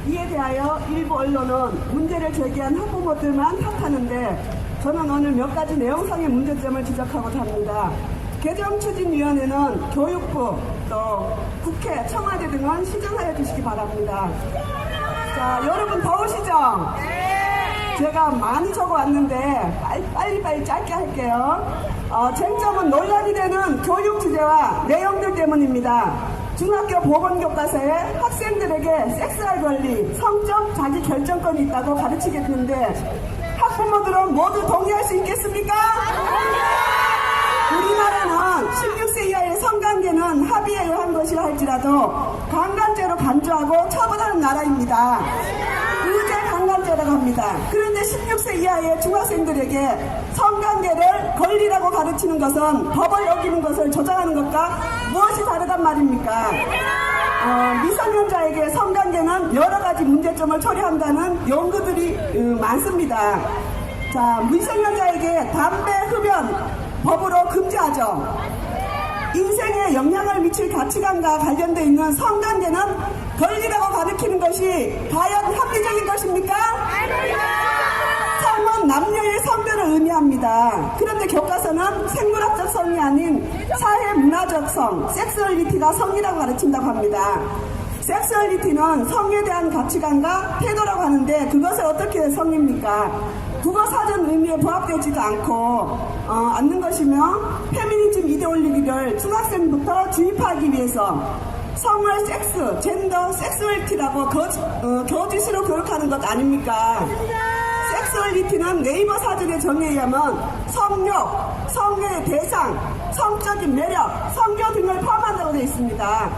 Speaker 6: 이에 대하여 일부 언론은 문제를 제기한 학부모들만 탓하는데 저는 오늘 몇 가지 내용상의 문제점을 지적하고자 합니다. 개정추진위원회는 교육부, 또 국회, 청와대 등은 시정하여 주시기 바랍니다. 자, 여러분 더우시죠? 제가 많이 적어왔는데 빨리 짧게 할게요. 쟁점은 논란이 되는 교육 주제와 내용들 때문입니다. 중학교 보건교과서에 학생들에게 섹스할 권리, 성적 자기 결정권이 있다고 가르치겠는데 학부모들은 모두 동의할 수 있겠습니까? 우리나라는 16세 이하의 성관계는 합의에 의한 것이라 할지라도 강간죄로 간주하고 처벌하는 나라입니다. 의제 강간죄라고 합니다. 그런데 16세 이하의 중학생들에게 성관계를 권리라고 가르치는 것은 법을 어기는 것을 조장하는 것과 무엇이 다르단 말입니까? 미성년자에게 성관계는 여러 가지 문제점을 처리한다는 연구들이 많습니다. 자, 미성년자에게 담배, 흡연 법으로 금지하죠. 인생에 영향을 미칠 가치관과 관련되어 있는 성관계는 권리라고 가르치는 것이 과연 합리적인 것입니까? 성은 남녀의 성별을 의미합니다. 그런데 교과서는 생물학적 성이 아닌 사회문화적 성, 섹스얼리티가 성이라고 가르친다고 합니다. 섹스얼리티는 성에 대한 가치관과 태도라고 하는데 그것을 어떻게 성입니까? 국어사전 의미에 부합되지도 않는 것이며 페미니즘 이데올로기를 중학생부터 주입하기 위해서 성을 섹스, 젠더, 섹스얼리티라고 거짓으로 교육하는 것 아닙니까? 섹스얼리티는 네이버 사전의 정의에 의하면 성욕, 성의 대상, 성적인 매력, 성교 등을 포함한다고 되어 있습니다.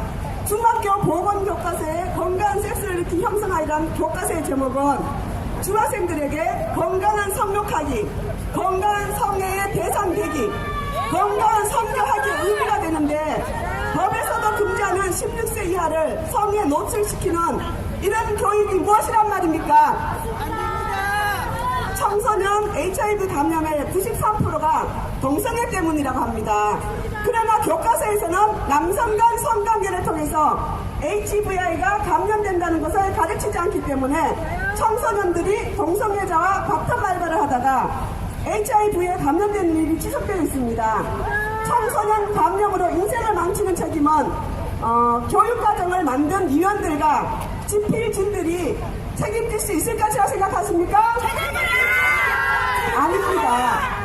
Speaker 6: 중학교 보건교과서에 건강한 섹스얼리티 형성하이란 교과서의 제목은 중학생들에게 건강한 성욕하기, 건강한 성애의 대상되기, 건강한 성교하기 의미가 되는데 법에서도 금지하는 16세 이하를 성에 노출시키는 이런 교육이 무엇이란 말입니까? 청소년 HIV 감염의 93%가 동성애 때문이라고 합니다. 그러나 교과서에서는 남성 간 성관계를 통해서 HIV가 감염된다는 것을 가르치지 않기 때문에 청소년들이 동성애자와 밥텀발발을 하다가 HIV에 감염되는 일이 지속되어 있습니다. 청소년 감염으로 인생을 망치는 책임은 교육과정을 만든 위원들과 집필진들이 책임질 수 있을 것이라 생각하십니까? 아닙니다.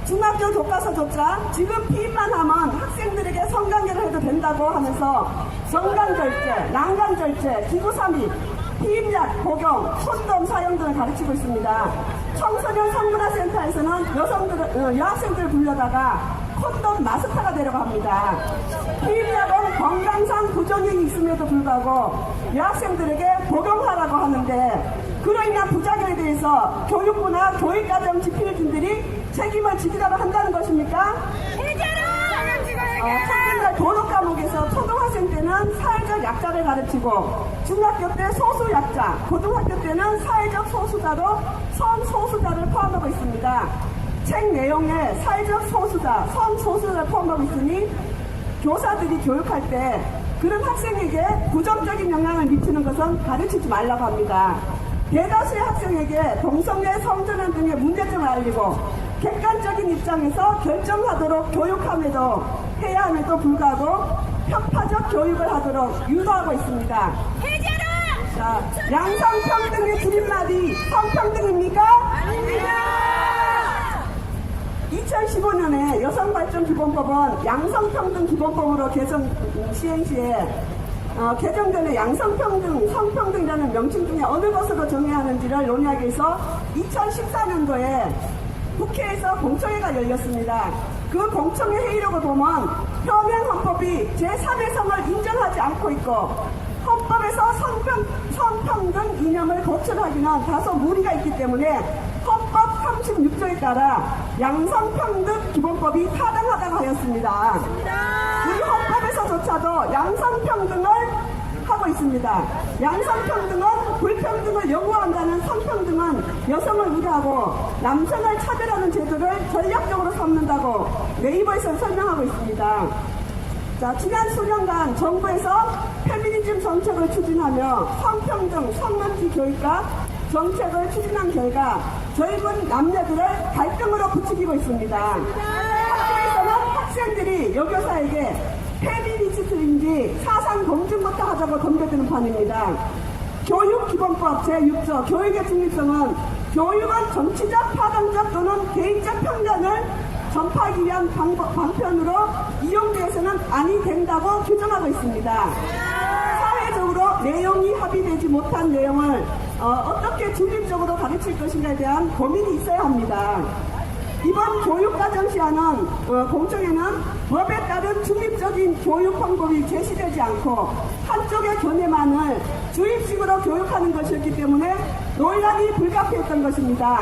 Speaker 6: 중학교 교과서조차 지금 피임만 하면 학생들에게 성관계를 해도 된다고 하면서 정관절제, 난간절제, 기구삼입, 피임약 복용, 콘돔 사용 등을 가르치고 있습니다. 청소년 성문화센터에서는 여학생들을 불러다가 콘돔 마스터가 되려고 합니다. 피임약은 건강상 부작용이 있음에도 불구하고 여학생들에게 복용하라고 하는데 그로 인한 부작용에 대해서 교육부나 교육과정 집필진들이 책임을 지기라도 한다는 것입니까? 첫째 도덕 과목에서 초등학생 때는 사회적 약자를 가르치고 중학교 때 소수 약자, 고등학교 때는 사회적 소수자로 선소수자를 포함하고 있습니다. 책 내용에 사회적 소수자, 선소수자를 포함하고 있으니 교사들이 교육할 때 그런 학생에게 부정적인 영향을 미치는 것은 가르치지 말라고 합니다. 대다수의 학생에게 동성애, 성전환 등의 문제점을 알리고 객관적인 입장에서 결정하도록 교육함에도 해야 함에도 불구하고 편파적 교육을 하도록 유도하고 있습니다. 자, 양성평등의 줄임말이 성평등입니까? 아닙니다. 2015년에 여성발전기본법은 양성평등기본법으로 시행 시에 개정전에 양성평등, 성평등이라는 명칭 중에 어느 것으로 정해야 하는지를 논의하기 위해서 2014년도에 국회에서 공청회가 열렸습니다. 그 공청회 회의록을 보면 현행헌법이 제3의 성을 인정하지 않고 있고 헌법에서 성평등 이념을 고철하기는 다소 무리가 있기 때문에 헌법 36조에 따라 양성평등 기본법이 타당하다고 하였습니다. 우리 헌법에서조차도 양성평등을 하고 있습니다. 양성평등은 불평등을 요구한다는 성평등은 여성을 우대하고 남성을 차별하는 제도를 전략적으로 삼는다고 네이버에서 설명하고 있습니다. 자, 지난 수년간 정부에서 페미니즘 정책을 추진하며 성평등, 성먼지 교육과 정책을 추진한 결과 젊은 남녀들을 갈등으로 부추기고 있습니다. 학교에서는 학생들이 여교사에게 페미니스트인지 사상 검증부터 하자고 덤벼드는 판입니다. 교육기본법 제6조 교육의 중립성은 교육은 정치적, 파동적 또는 개인적 편견을 전파하기 위한 방편으로 이용되어서는 아니 된다고 규정하고 있습니다. 사회적으로 내용이 합의되지 못한 내용을 어떻게 중립적으로 가르칠 것인가에 대한 고민이 있어야 합니다. 이번 교육과정 시안은 공청회는 법에 따른 중립적인 교육 방법이 제시되지 않고 한쪽의 견해만을 주입식으로 교육하는 것이었기 때문에 논란이 불가피했던 것입니다.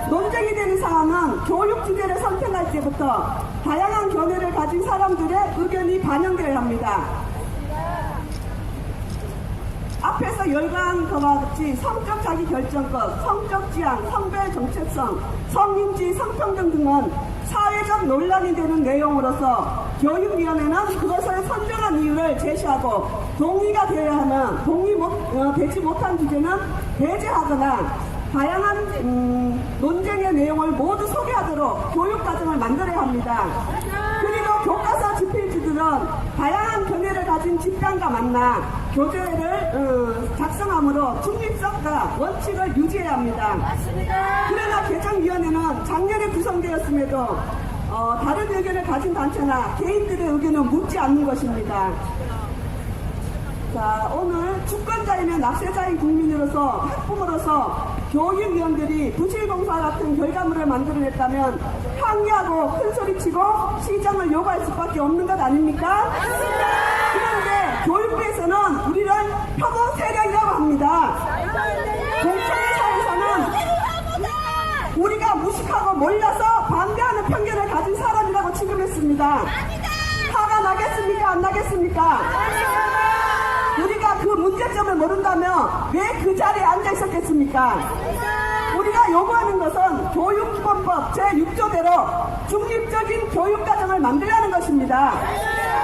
Speaker 6: 논쟁이 되는 사안은 교육 주제를 선택할 때부터 다양한 견해를 가진 사람들의 의견이 반영되어야 합니다. 앞에서 열거한 것과 같이 성적 자기결정권, 성적 지향, 성별 정체성, 성인지, 성평등 등은 사회적 논란이 되는 내용으로서 교육위원회는 그것을 선정한 이유를 제시하고 동의가 되어야 하는 되지 못한 주제는 배제하거나 다양한 논쟁의 내용을 모두 소개하도록 교육과정을 만들어야 합니다. 그리고 교과서 집필지들은 다양한 견해를 가진 집단과 만나 교재를 작성함으로 중립성과 원칙을 유지해야 합니다. 그러나 개정위원회는 작년에 구성되었음에도 다른 의견을 가진 단체나 개인들의 의견은 묻지 않는 것입니다. 자, 오늘 주권자이며 납세자인 국민으로서 학부모로서 교육위원들이 부실공사 같은 결과물을 만들어냈다면 항의하고 큰소리치고 시정을 요구할 수밖에 없는 것 아닙니까? 그런데 교육부에서는 우리를 혐오 세력이라고 합니다. 공청회사에서는 우리가 무식하고 몰라서 반대하는 편견을 가진 사람이라고 취급했습니다. 화가 나겠습니까? 안 나겠습니까? 우리가 그 문제점을 모른다면 왜 그 자리에 앉아 있었겠습니까? 우리가 요구하는 것은 교육기본법 제6조대로 중립적인 교육과정을 만들라는 것입니다.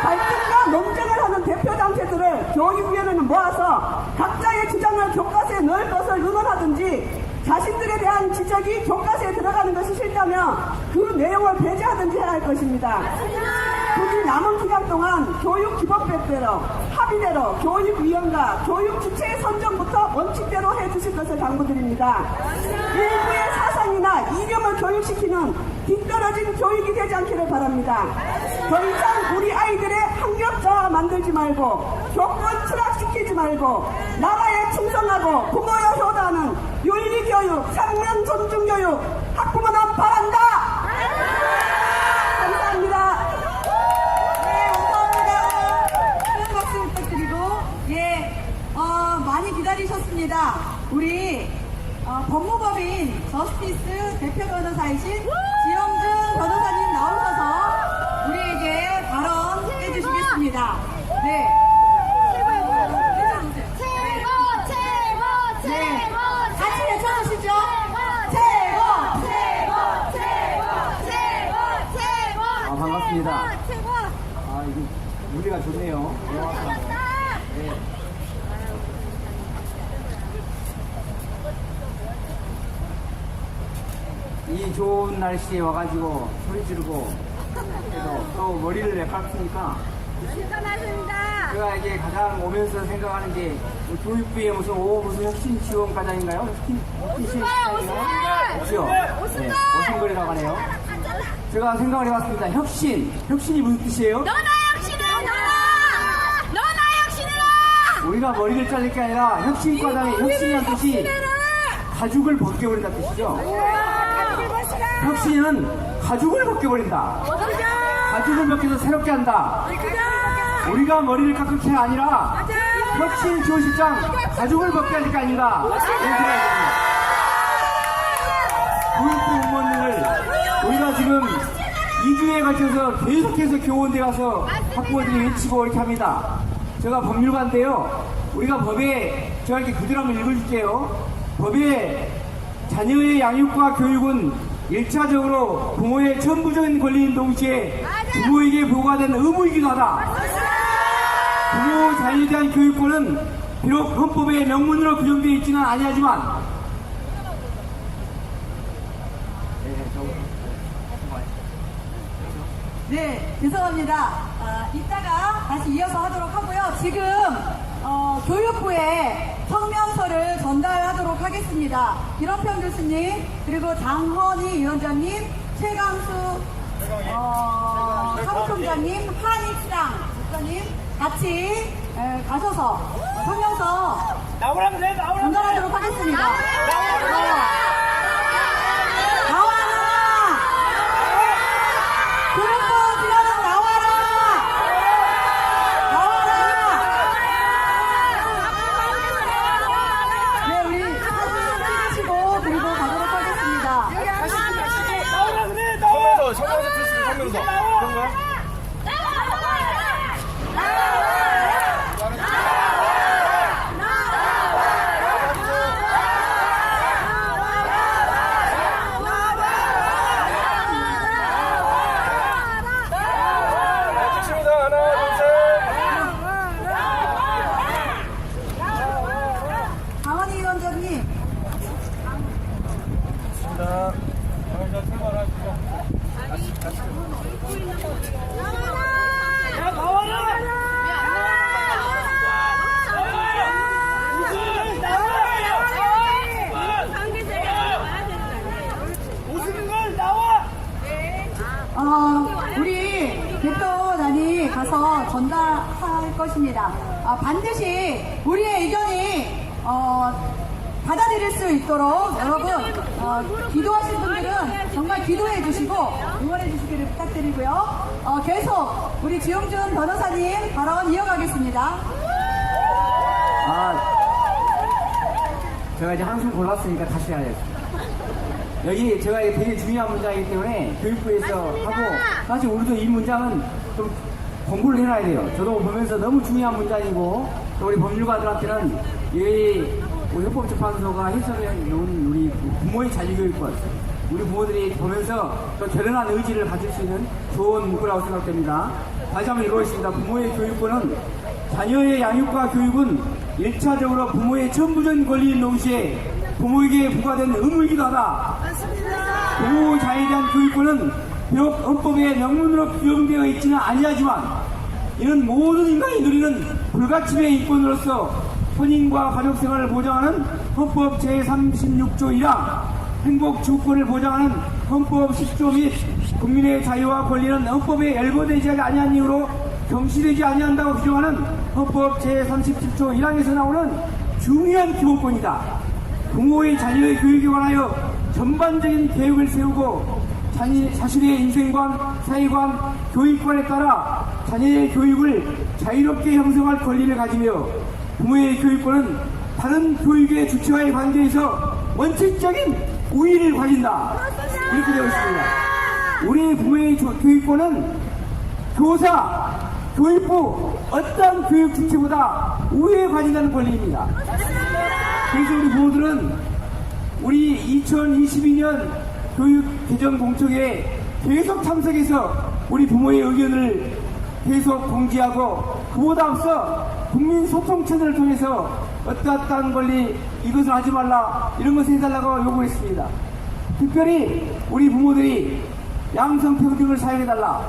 Speaker 6: 갈등과 논쟁을 하는 대표단체들을 교육위원회는 모아서 각자의 주장을 교과서에 넣을 것을 의논하든지 자신들에 대한 지적이 교과서에 들어가는 것이 싫다면 그 내용을 배제하든지 해야 할 것입니다. 굳이 남은 기간 동안 교육기본법대로 합의대로 교육위원과 교육 주체의 선정부터 원칙대로 해주실 것을 당부드립니다. 일부의 사상이나 이념을 교육시키는 뒤떨어진 교육이 되지 않기를 바랍니다. 더 이상 우리 아이들의 학력저하 만들지 말고 교권 추락시키지 말고 나라에 충성하고 부모에 효도하는 윤리교육, 상면 존중교육 학부모는 바란다. 감사합니다.
Speaker 4: 네, 감사합니다. 큰 박수 부탁드리고, 많이 기다리셨습니다. 우리 법무법인 저스티스 대표 변호사이신
Speaker 2: 고맙습니다.
Speaker 10: 최고.
Speaker 2: 아, 이거 무리가 좋네요. 네. 이 좋은 날씨에 와가지고 소리 지르고 그래도 또 머리를 내 깎으니까
Speaker 10: 신선하십니다.
Speaker 2: 제가 이게 가장 오면서 생각하는 게 교육부의 무슨 혁신 지원 과장인가요? 혁신 과장인가요? 없죠? 네, 오신거리라고 하네요. 제가 생각을 해봤습니다. 혁신이 무슨 뜻이에요?
Speaker 10: 너나 혁신해라.
Speaker 2: 우리가 머리를 자를 게 아니라 혁신 과장의 혁신이라는 뜻이 가죽을 벗겨버린다는 뜻이죠. 혁신은 가죽을 벗겨버린다. 가죽을 벗겨서 새롭게 한다. 우리가 머리를 깎을 게 아니라 혁신 지원실장 가죽을 벗겨야 할 게 아닌가 이런 생각이 듭니다. 교육부 공무원을 우리가 지금 2주에 걸쳐서 계속해서 교원대 가서 학부모들이 외치고 이렇게 합니다. 제가 법률가인데요. 우리가 법에 제가 이렇게 그대로 한번 읽어줄게요. 법에 자녀의 양육과 교육은 1차적으로 부모의 천부적인 권리인 동시에 부모에게 부과된 의무이기도 하다. 부모 자녀에 대한 교육권은 비록 헌법에 명문으로 규정되어 있지는 아니하지만
Speaker 4: 네, 죄송합니다. 이따가 다시 이어서 하도록 하고요. 지금 교육부에 성명서를 전달하도록 하겠습니다. 김원평 교수님, 그리고 장헌희 위원장님, 최강수 사무총장님, 한익상 국장님 같이 가셔서 성명서 전달하도록 하겠습니다. 나와라! 교육부 지원은 나와라! 네, 우리 사진 찍으시고 그리고 가도록 하겠습니다.
Speaker 11: 성명서 드시면 성명서. 그런가요? 찍습니다. 하나, 둘, 셋.
Speaker 4: 강원희 위원장님.
Speaker 11: 자, 이제 출발하시죠.
Speaker 4: 우리 대표단이 가서 전달할 것입니다. 반드시 우리의 의견이 받아들일 수 있도록 여러분 기도하신 분들은 정말 기도해 주시고 응원해 주시기를 부탁드리고요. 계속 우리 지용준 변호사님 발언 이어가겠습니다.
Speaker 2: 제가 이제 한숨 골랐으니까 다시 해야겠습니다. 여기 제가 이게 되게 중요한 문장이기 때문에 교육부에서 하고 사실 우리도 이 문장은 좀 공부를 해놔야 돼요. 저도 보면서 너무 중요한 문장이고 또 우리 법률가들한테는 이 헌법재판소가 해설해 놓은 우리 부모의 자유교육권 우리 부모들이 보면서 또 결연한 의지를 가질 수 있는 좋은 문구라고 생각됩니다. 다시 한번 읽어보겠습니다. 부모의 교육권은 자녀의 양육과 교육은 1차적으로 부모의 천부적인 권리인 동시에 부모에게 부과된 의무이기도 하다. 부모 자녀에 대한 교육권은 비록 헌법에 명문으로 규정되어 있지는 아니하지만 이는 모든 인간이 누리는 불가침의 인권으로서 혼인과 가족생활을 보장하는 헌법 제36조 1항 행복 주권을 보장하는 헌법 10조 및 국민의 자유와 권리는 헌법에 열거되지 아니한 이유로 경시되지 아니한다고 규정하는 헌법 제37조 1항에서 나오는 중요한 기본권이다. 부모의 자녀의 교육에 관하여 전반적인 계획을 세우고 자신의 인생관, 사회관, 교육관에 따라 자녀의 교육을 자유롭게 형성할 권리를 가지며 부모의 교육권은 다른 교육의 주체와의 관계에서 원칙적인 우위를 가진다. 이렇게 되어 있습니다. 우리 부모의 교육권은 교사, 교육부, 어떤 교육 주체보다 우위에 가진다는 권리입니다. 그래서 우리 부모들은 우리 2022년 교육 개정 공청회에 계속 참석해서 우리 부모의 의견을 계속 공지하고 그보다 앞서 국민 소통 채널을 통해서 어떠한 권리 이것을 하지 말라 이런 것을 해달라고 요구했습니다. 특별히 우리 부모들이 양성평등을 사용해달라,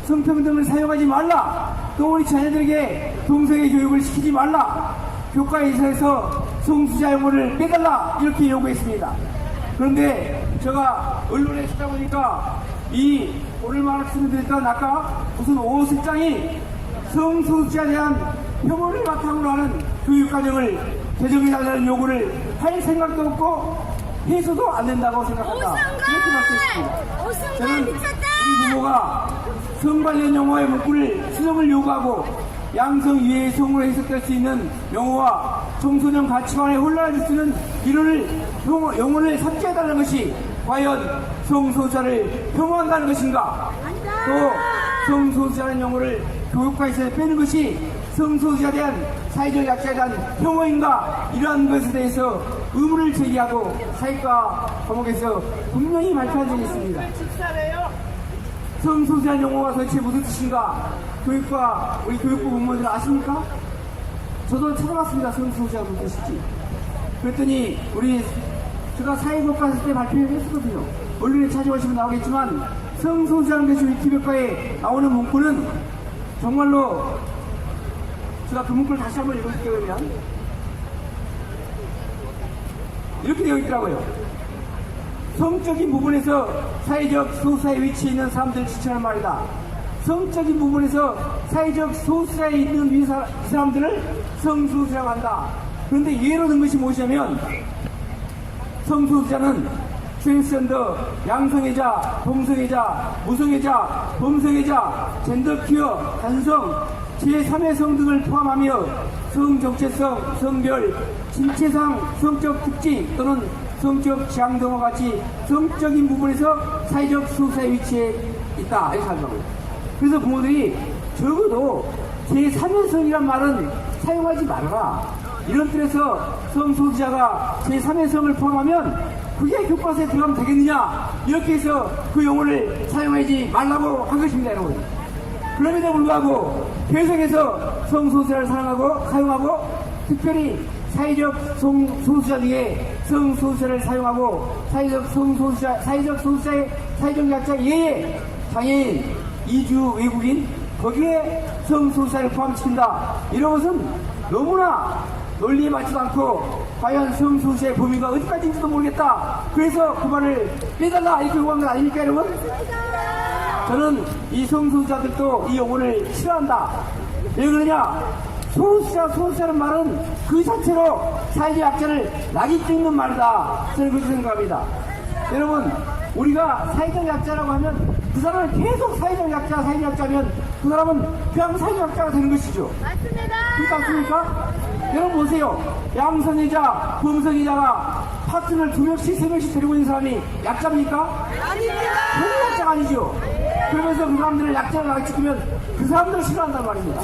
Speaker 2: 성평등을 사용하지 말라, 또 우리 자녀들에게 동성애 교육을 시키지 말라, 교과에서 성수자 용어를 빼달라 이렇게 요구했습니다. 그런데 제가 언론에 찾아보니까 이 오늘 말씀드렸던 아까 무슨 오 실장이 성소수자에 대한 혐오를 바탕으로 하는 교육과정을 개정해달라는 요구를 할 생각도 없고 해서도 안 된다고 생각한다 이렇게 말씀했습니다. 저는 우리 부모가 성 관련 용어의 문구를 수정을 요구하고 양성 이외의 성으로 해석될 수 있는 용어와 청소년 가치관에 혼란을 주는 이론을 용어를 삭제해달라는 것이 과연 성소수자를 혐오한다는 것인가, 또 성소수자라는 용어를 교육과에서 빼는 것이 성소수자에 대한 사회적 약자에 대한 혐오인가, 이러한 것에 대해서 의문을 제기하고 사회과 과목에서 분명히 발표한 적이 있습니다. 성소수자라는 용어가 도대체 무슨 뜻인가 교육과 우리 교육부 공무원들 아십니까? 저도 찾아봤습니다. 성소수자가 무슨 뜻인지. 그랬더니 제가 사회교과서 때 발표를 했었거든요. 언론에 찾아오시면 나오겠지만 성소수자라는 것이 위키백과에 나오는 문구는 정말로 제가 그 문구를 다시 한번 읽어줄게요. 그러면 이렇게 되어 있더라고요. 성적인 부분에서 사회적 소수자의 위치에 있는 사람들을 지칭하는 말이다. 성적인 부분에서 사회적 소수자에 있는 이 사람들을 성소수자라고 한다. 그런데 예로 든 것이 무엇이냐면 성소수자는 트랜스젠더, 양성애자, 동성애자, 무성애자, 범성애자, 젠더 퀴어, 단성, 제3의 성 등을 포함하며 성정체성, 성별, 신체상, 성적 특징 또는 성적 지향 등과 같이 성적인 부분에서 사회적 소수자의 위치에 있다 이렇게 하더라고요. 그래서 부모들이 적어도 제3의 성이란 말은 사용하지 말아라, 이런 뜻에서 성소수자가 제3의 성을 포함하면 그게 교과서에 들어가면 되겠느냐 이렇게 해서 그 용어를 사용하지 말라고 한 것입니다. 여러분, 그럼에도 불구하고 계속해서 성소수자를 사용하고 특별히 사회적 소수자 중에 성소수자를 사용하고 사회적 소수자의 사회적 약자 예외 장애인, 이주 외국인 거기에 성소수자를 포함시킨다, 이런 것은 너무나 논리에 맞지도 않고 과연 성소수자의 범위가 어디까지인지도 모르겠다, 그래서 그 말을 빼달라 이렇게 요구한 건 아닙니까 여러분? 저는 이 성소수자들도 이 용어를 싫어한다. 왜 그러냐, 소수자라는 말은 그 자체로 사회적 약자를 낙인 찍는 말이다, 저는 그렇게 생각합니다. 여러분, 우리가 사회적 약자라고 하면 그 사람은 계속 사회적 약자면 그 사람은 그냥 사회적 약자가 되는 것이죠.
Speaker 10: 맞습니다.
Speaker 2: 그렇지 않습니까? 여러분 보세요. 양성애자, 범성애자가 파트너를 2명씩 3명씩 데리고 있는 사람이 약자입니까?
Speaker 10: 아닙니다.
Speaker 2: 그건 약자가 아니죠. 그러면서 그 사람들을 약자를 낙지키면 그 사람들을 싫어한단 말입니다.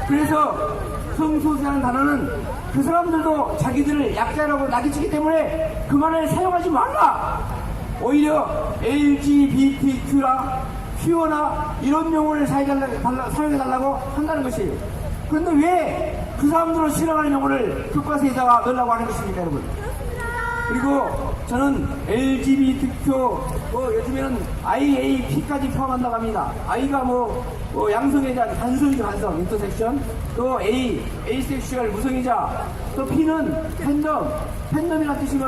Speaker 2: 그래서 성소수자라는 단어는 그 사람들도 자기들을 약자라고 낙인치기 때문에 그 말을 사용하지 말라. 오히려 LGBTQ나 퀴어나 이런 용어를 사용해달라고 한다는 것이에요. 그런데 왜 그 사람들을 싫어하는 용어를 교과서에다가 넣으려고 하는 것입니까 여러분? 그리고 저는 LGBTQ 요즘에는 IAP까지 포함한다고 합니다. I가 양성애자, 단성이죠, 단성, 인터섹션. 또 A섹슈얼, 무성애자. 또 P는 팬덤이라는 뜻이고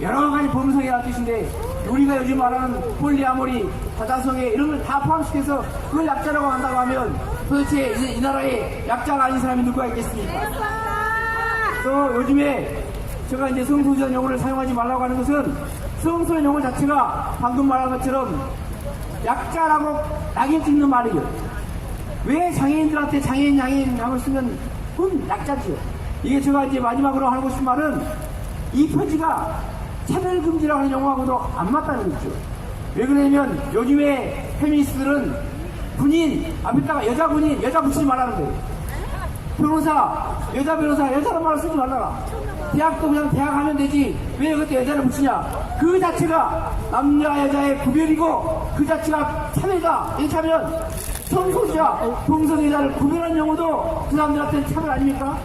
Speaker 2: 여러 가지 범성이라는 뜻인데 우리가 요즘 말하는 폴리아모리, 다자성애 이런 걸 다 포함시켜서 그걸 약자라고 한다고 하면 도대체 이제 이 나라에 약자가 아닌 사람이 누가 있겠습니까? 또 요즘에 제가 이제 성소수자 용어를 사용하지 말라고 하는 것은 성소수자 용어 자체가 방금 말한 것처럼 약자라고 낙인 찍는 말이죠. 왜 장애인들한테 양을 쓰면 그건 약자지요. 이게 제가 이제 마지막으로 하고 싶은 말은 이 표지가 차별금지라고 하는 용어하고도 안 맞다는 거죠. 왜 그러냐면 요즘에 페미니스트들은 군인 앞에다가 여자 붙이지 말라는 거예요. 변호사, 여자라는 말을 쓰지 말라라. 대학도 그냥 대학 하면 되지 왜 그때 여자를 붙이냐. 그 자체가 남자 여자의 구별이고 그 자체가 차별이다. 이렇게 하면 성소수자 동성애자를 구별한 용어도 그 사람들한테는 차별 아닙니까?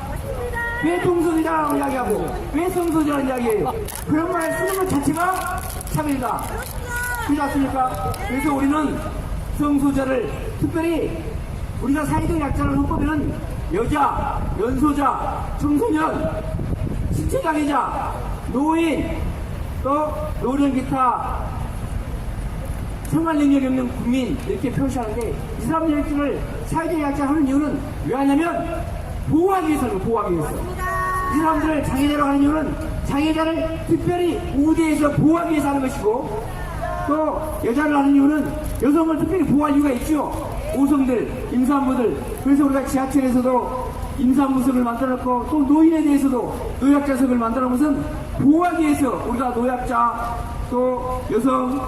Speaker 2: 왜 동성애자라고 이야기하고 왜 성소수자라고 이야기해요? 그런 말 쓰는 것 자체가 차별이다. 그렇지 않습니까? 그래서 우리는 성소수자를 특별히 우리가 사회적 약자를 헌법에는 여자, 연소자, 청소년, 신체장애자, 노인, 또 노령 기타 생활 능력이 없는 국민 이렇게 표시하는데 이 사람들을 사회적 약자를 하는 이유는 왜 하냐면 보호하기 위해서는 보호하기 위해서. 이 사람들을 장애자로 하는 이유는 장애자를 특별히 우대해서 보호하기 위해서 하는 것이고 또 여자를 하는 이유는 여성을 특별히 보호할 이유가 있죠. 오성들, 임산부들. 그래서 우리가 지하철에서도 임산부석을 만들었고 또 노인에 대해서도 노약자석을 만들어 놓은 것은 보호하기 위해서 우리가 노약자 또 여성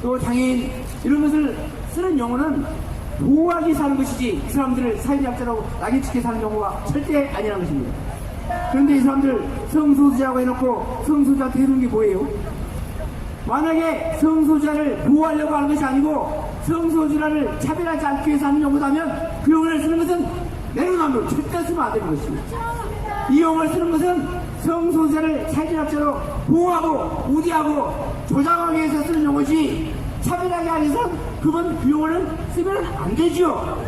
Speaker 2: 또 장애인 이런 것을 쓰는 용어는 보호하기 위해서 하는 것이지 이 사람들을 사회적 약자라고 낙인찍게 사는 용어가 절대 아니라는 것입니다. 그런데 이 사람들 성소수자라고 해놓고 성소수자한테 해놓은 게 뭐예요? 만약에 성소수자를 보호하려고 하는 것이 아니고 성소수자를 차별하지 않기 위해서 하는 용어라면 그 용어를 쓰는 것은 내로남불 절대 쓰면 안 되는 것입니다. 이 용어를 쓰는 것은 성소수자를 사회적 약자로 보호하고 우대하고 조장하기 위해서 쓰는 용어지 차별하게 하기 위해서 그건 그 용어는 쓰면 안 되죠.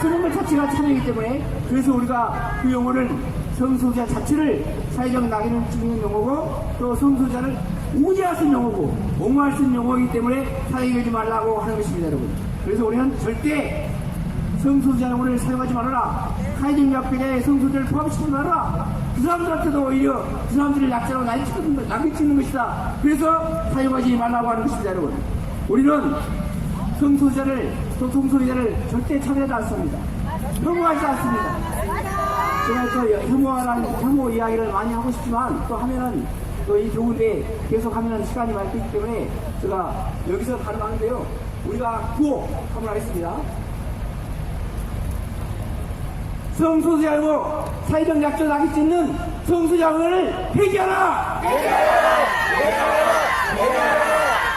Speaker 2: 쓰는 것 자체가 차별이기 때문에 그래서 우리가 그 용어를 성소수자 자체를 사회적 낙인을 찍는 용어고 또 성소수자를 우대할 수 있는 용어고 옹호할 수 있는 용어이기 때문에 사용하지 말라고 하는 것입니다, 여러분. 그래서 우리는 절대 성소수자 용어를 사용하지 말아라. 사회적 약자의 성소수자를 포함시키지 말아라. 그 사람들한테도 오히려 그 사람들을 약자로 낙인찍는 것이다. 그래서 사용하지 말라고 하는 것입니다, 여러분. 우리는 성소수자를 또 동성애자를 절대 차별하지 않습니다. 혐오하지 않습니다. 제가 또 혐오 이야기를 많이 하고 싶지만 또 하면은 또 이 좋은데 계속 하면은 시간이 많이 들기 때문에 제가 여기서 가능한데요. 우리가 구호 한번 하겠습니다. 성소수자고 사회적 약자 낙인 찍는 성소수자를 폐기하라!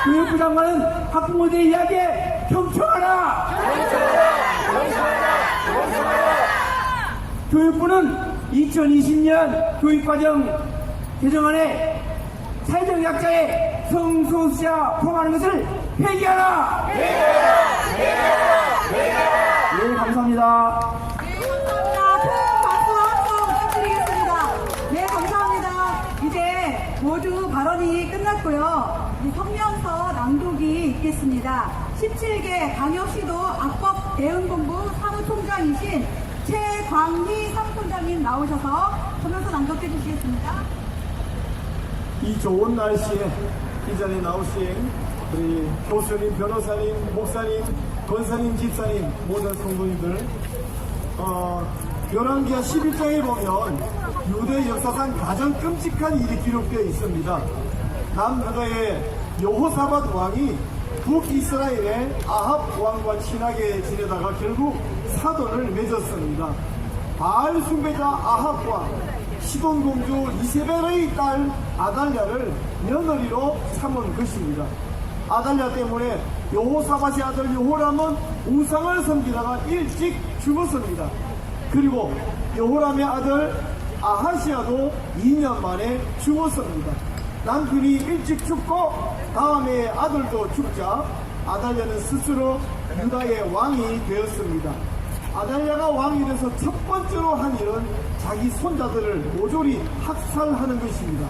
Speaker 2: 교육부 장관은 학부모들의 이야기에 경청하라! 교육부는 2020년 교육과정 개정안에 사회적 약자의 성소수자 포함하는 것을 폐기하라! 네, 감사합니다.
Speaker 4: 모두 발언이 끝났고요. 성명서 낭독이 있겠습니다. 17개 광역시도 악법 대응본부 사무총장이신 최광희 사무총장님 나오셔서 성명서 낭독해 주시겠습니다.
Speaker 12: 이 좋은 날씨에 이 자리에 나오신 우리 교수님, 변호사님, 목사님, 권사님, 집사님, 모든 성도님들 열왕기하 11장에 보면 유대 역사상 가장 끔찍한 일이 기록되어 있습니다. 남유다의 여호사밧 왕이 북이스라엘의 아합 왕과 친하게 지내다가 결국 사돈을 맺었습니다. 바알 숭배자 아합과 시돈 공주 이세벨의 딸 아달랴를 며느리로 삼은 것입니다. 아달랴 때문에 여호사밧의 아들 여호람은 우상을 섬기다가 일찍 죽었습니다. 그리고 여호람의 아들 아하시아도 2년 만에 죽었습니다. 남편이 일찍 죽고 다음에 아들도 죽자 아달랴는 스스로 유다의 왕이 되었습니다. 아달랴가 왕이 돼서 첫 번째로 한 일은 자기 손자들을 모조리 학살하는 것입니다.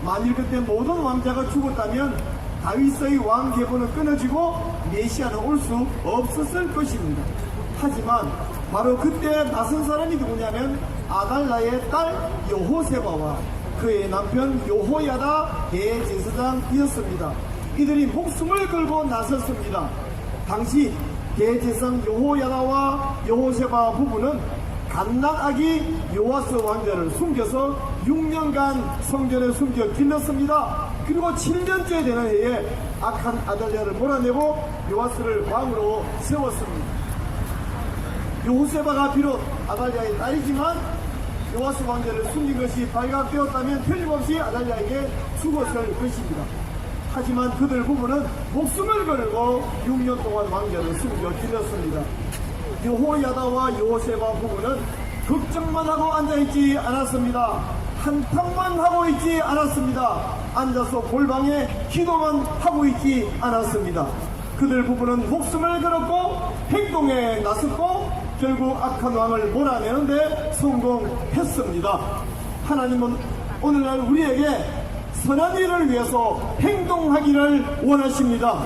Speaker 12: 만일 그때 모든 왕자가 죽었다면 다윗의 왕 계보는 끊어지고 메시아는 올 수 없었을 것입니다. 하지만 바로 그때 나선 사람이 누구냐면 아달랴의 딸 여호세바와 그의 남편 여호야다 대제사장이었습니다. 이들이 목숨을 걸고 나섰습니다. 당시 대제사장 여호야다와 여호세바 부부는 갓난아기 요아스 왕자를 숨겨서 6년간 성전에 숨겨 길렀습니다. 그리고 7년째 되는 해에 악한 아달랴를 몰아내고 요아스를 왕으로 세웠습니다. 여호세바가 비록 아달랴의 딸이지만 요하스 왕자를 숨긴 것이 발각되었다면 틀림없이 아달랴에게 죽었을 것입니다. 하지만 그들 부부는 목숨을 걸고 6년 동안 왕자를 숨겨드렸습니다. 여호야다와 여호세바 부부는 걱정만 하고 앉아있지 않았습니다. 한탕만 하고 있지 않았습니다. 앉아서 골방에 기도만 하고 있지 않았습니다. 그들 부부는 목숨을 걸었고 행동에 나섰고 결국 악한 왕을 몰아내는데 성공했습니다. 하나님은 오늘날 우리에게 선한 일을 위해서 행동하기를 원하십니다.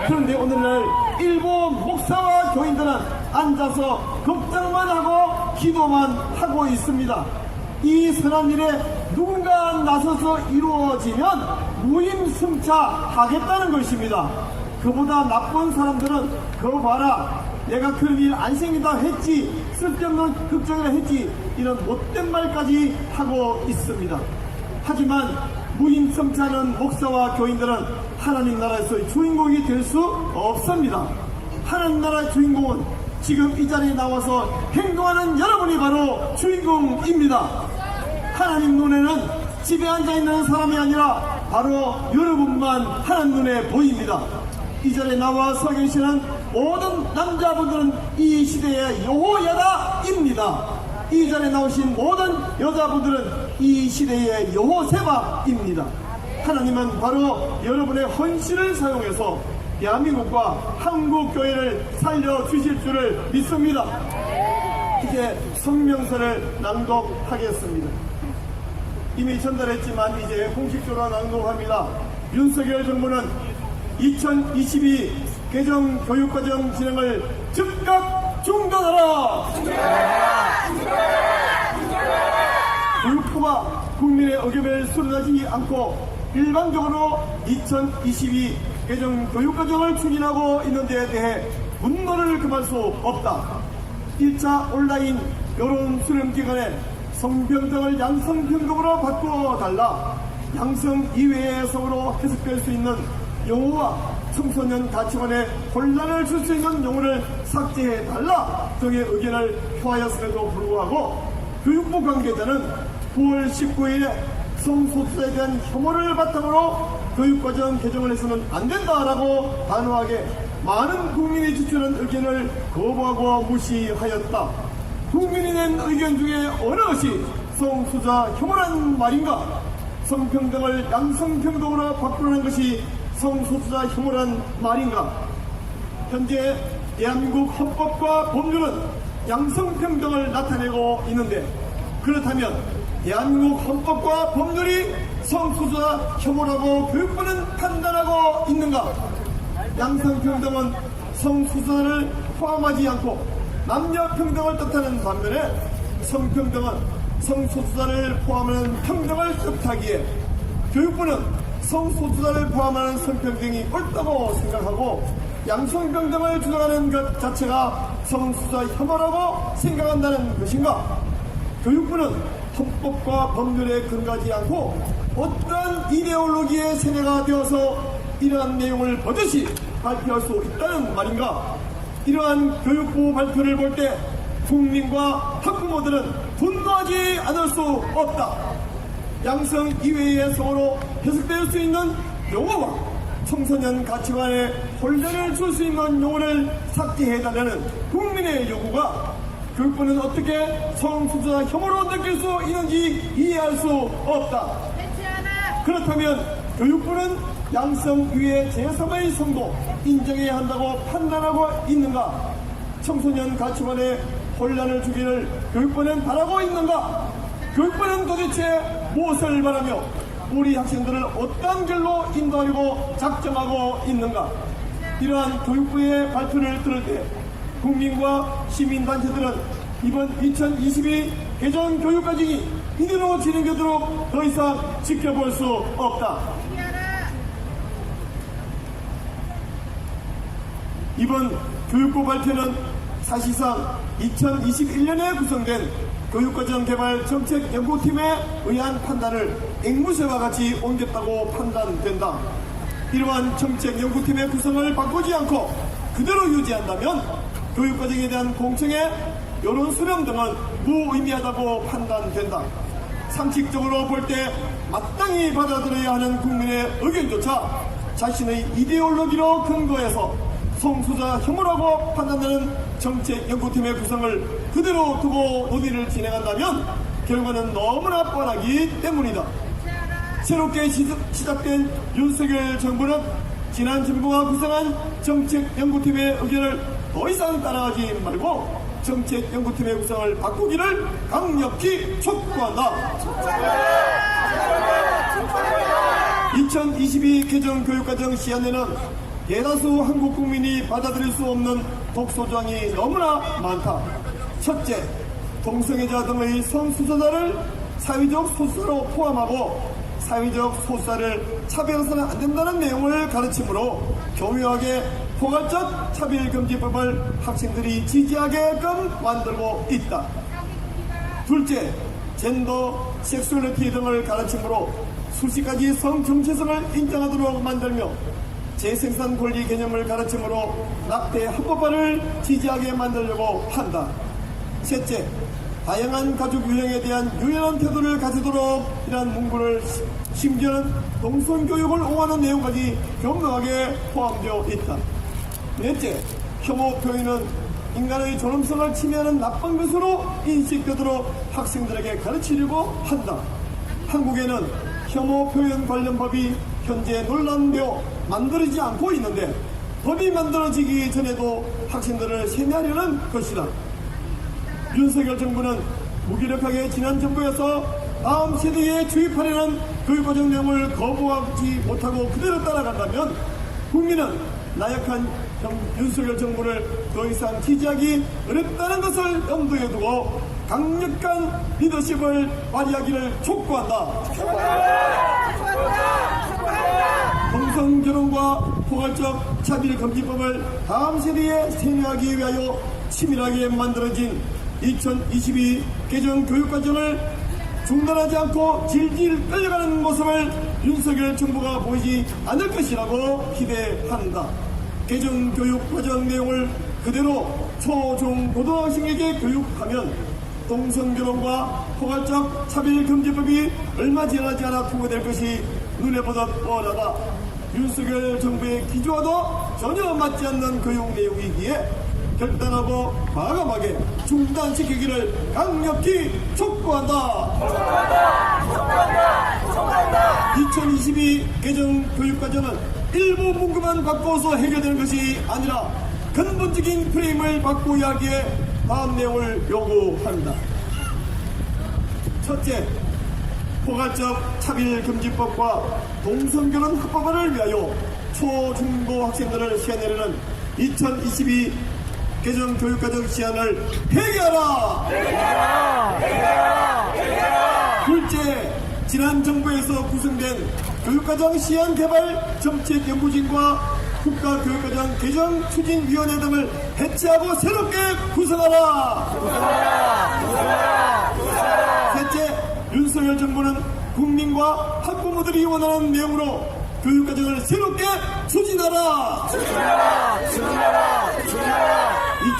Speaker 12: 그런데 오늘날 일부 목사와 교인들은 앉아서 걱정만 하고 기도만 하고 있습니다. 이 선한 일에 누군가 나서서 이루어지면 무임승차하겠다는 것입니다. 그보다 나쁜 사람들은 그거 봐라, 내가 그런 일 안 생기다 했지, 쓸데없는 걱정이라 했지, 이런 못된 말까지 하고 있습니다. 하지만 무임승차하는 목사와 교인들은 하나님 나라에서의 주인공이 될 수 없습니다. 하나님 나라의 주인공은 지금 이 자리에 나와서 행동하는 여러분이 바로 주인공입니다. 하나님 눈에는 집에 앉아있는 사람이 아니라 바로 여러분만 하나님 눈에 보입니다. 이 자리에 나와 서 계시는 모든 남자분들은 이 시대의 여호야다입니다. 이 자리에 나오신 모든 여자분들은 이 시대의 여호세바입니다. 하나님은 바로 여러분의 헌신을 사용해서 대한민국과 한국교회를 살려주실 줄을 믿습니다. 이제 성명서를 낭독하겠습니다. 이미 전달했지만 이제 공식적으로 낭독합니다. 윤석열 정부는 2022 개정교육과정 진행을 즉각 중단하라! 교육부가 국민의 의견을 수렴하지 않고 일방적으로 2022 개정교육과정을 추진하고 있는 데에 대해 분노를 금할 수 없다. 1차 온라인 여론수렴기간에 성평등을 양성평등으로 바꿔달라. 양성 이외의 성으로 해석될 수 있는 용어와 청소년 가치관에 혼란을 줄 수 있는 용어를 삭제해달라 등의 의견을 표하였음에도 불구하고 교육부 관계자는 9월 19일에 성소수자에 대한 혐오를 바탕으로 교육과정 개정을 해서는 안 된다라고 단호하게 많은 국민이 제출한 의견을 거부하고 무시하였다. 국민이 낸 의견 중에 어느 것이 성소수자 혐오란 말인가? 성평등을 양성평등으로 바꾸는 것이 성소수자 혐오란 말인가? 현재 대한민국 헌법과 법률은 양성평등을 나타내고 있는데, 그렇다면 대한민국 헌법과 법률이 성소수자 혐오라고 교육부는 판단하고 있는가? 양성평등은 성소수자를 포함하지 않고 남녀평등을 뜻하는 반면에 성평등은 성소수자를 포함하는 평등을 뜻하기에 교육부는 성소수자를 포함하는 성평등이 옳다고 생각하고 양성평등을 주장하는 것 자체가 성소수자 혐오라고 생각한다는 것인가? 교육부는 헌법과 법률에 근거하지 않고 어떠한 이데올로기의 세뇌가 되어서 이러한 내용을 버젓이 발표할 수 있다는 말인가? 이러한 교육부 발표를 볼 때 국민과 학부모들은 분노하지 않을 수 없다. 양성 이외의 성으로 해석될 수 있는 용어와 청소년 가치관에 혼란을 줄 수 있는 용어를 삭제해달라는 국민의 요구가 교육부는 어떻게 성소수자 혐오로 느낄 수 있는지 이해할 수 없다. 그렇다면 교육부는 양성 위의 제3의 성도 인정해야 한다고 판단하고 있는가? 청소년 가치관에 혼란을 주기를 교육부는 바라고 있는가? 교육부는 도대체 무엇을 바라며 우리 학생들을 어떤 길로 인도하려고 작정하고 있는가? 이러한 교육부의 발표를 들을 때 국민과 시민단체들은 이번 2022 개정 교육과정이 이대로 진행되도록 더 이상 지켜볼 수 없다. 이번 교육부 발표는 사실상 2021년에 구성된 교육과정 개발 정책연구팀에 의한 판단을 앵무새와 같이 옮겼다고 판단된다. 이러한 정책연구팀의 구성을 바꾸지 않고 그대로 유지한다면 교육과정에 대한 공청회 이런 수령 등은 무의미하다고 판단된다. 상식적으로 볼 때 마땅히 받아들여야 하는 국민의 의견조차 자신의 이데올로기로 근거해서 성소수자 혐오라고 판단되는 정책연구팀의 구성을 그대로 두고 논의를 진행한다면 결과는 너무나 뻔하기 때문이다. 새롭게 시작된 윤석열 정부는 지난 정부가 구성한 정책연구팀의 의견을 더 이상 따라가지 말고 정책연구팀의 구성을 바꾸기를 강력히 촉구한다. 2022 개정 교육과정 시안에는 대다수 한국 국민이 받아들일 수 없는 독소조항이 너무나 많다. 첫째, 동성애자 등의 성소수자를 사회적 소수자로 포함하고 사회적 소수자를 차별해서는 안 된다는 내용을 가르치므로 교묘하게 포괄적 차별금지법을 학생들이 지지하게끔 만들고 있다. 둘째, 젠더, 섹슈얼리티 등을 가르치므로 수십 가지 성정체성을 인정하도록 만들며 재생산 권리 개념을 가르치므로 낙태 합법화를 지지하게 만들려고 한다. 셋째, 다양한 가족 유형에 대한 유연한 태도를 가지도록 이란 문구를 심지어는 동성교육을 옹호하는 내용까지 교묘하게 포함되어 있다. 넷째, 혐오 표현은 인간의 존엄성을 침해하는 나쁜 것으로 인식되도록 학생들에게 가르치려고 한다. 한국에는 혐오 표현 관련 법이 현재 논란되어 만들어지지 않고 있는데 법이 만들어지기 전에도 학생들을 세뇌하려는 것이다. 윤석열 정부는 무기력하게 지난 정부에서 다음 세대에 주입하려는 교육과정 내용을 거부하지 못하고 그대로 따라간다면 국민은 나약한 윤석열 정부를 더 이상 지지하기 어렵다는 것을 염두에 두고 강력한 리더십을 발휘하기를 촉구한다. 동성결혼과 포괄적 차별금지법을 다음 세대에 세뇌하기 위하여 치밀하게 만들어진 2022 개정 교육과정을 중단하지 않고 질질 끌려가는 모습을 윤석열 정부가 보이지 않을 것이라고 기대한다. 개정 교육과정 내용을 그대로 초, 중, 고등학생에게 교육하면 동성결혼과 포괄적 차별금지법이 얼마 지나지 않아 통과될 것이 눈에 보듯 뻔하다. 윤석열 정부의 기조와도 전혀 맞지 않는 교육 내용이기에 결단하고 과감하게 중단시키기를 강력히 촉구한다. 2022 개정 교육과정은 일부 문구만 바꿔서 해결되는 것이 아니라 근본적인 프레임을 바꾸어야 하기에 다음 내용을 요구합니다. 첫째, 포괄적 차별금지법과 동성결혼 합법화를 위하여 초, 중고 학생들을 시행하려는 2022 개정 교육과정 시안을 폐기하라! 둘째, 지난 정부에서 구성된 교육과정 시안 개발 정책연구진과 국가교육과정 개정 추진위원회 등을 해체하고 새롭게 구성하라! 셋째, 윤석열 정부는 국민과 학부모들이 원하는 내용으로 교육과정을 새롭게 추진하라!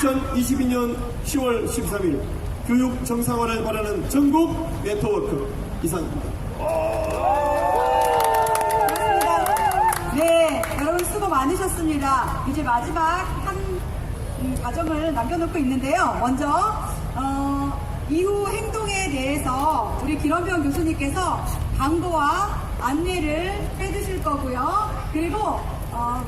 Speaker 12: 2022년 10월 13일 교육 정상화를 바라는 전국 네트워크 이상입니다.
Speaker 4: 네, 여러분 수고 많으셨습니다. 이제 마지막 한 과정을 남겨놓고 있는데요. 먼저 이후 행동에 대해서 우리 김원병 교수님께서 광고와 안내를 해주실 거고요. 그리고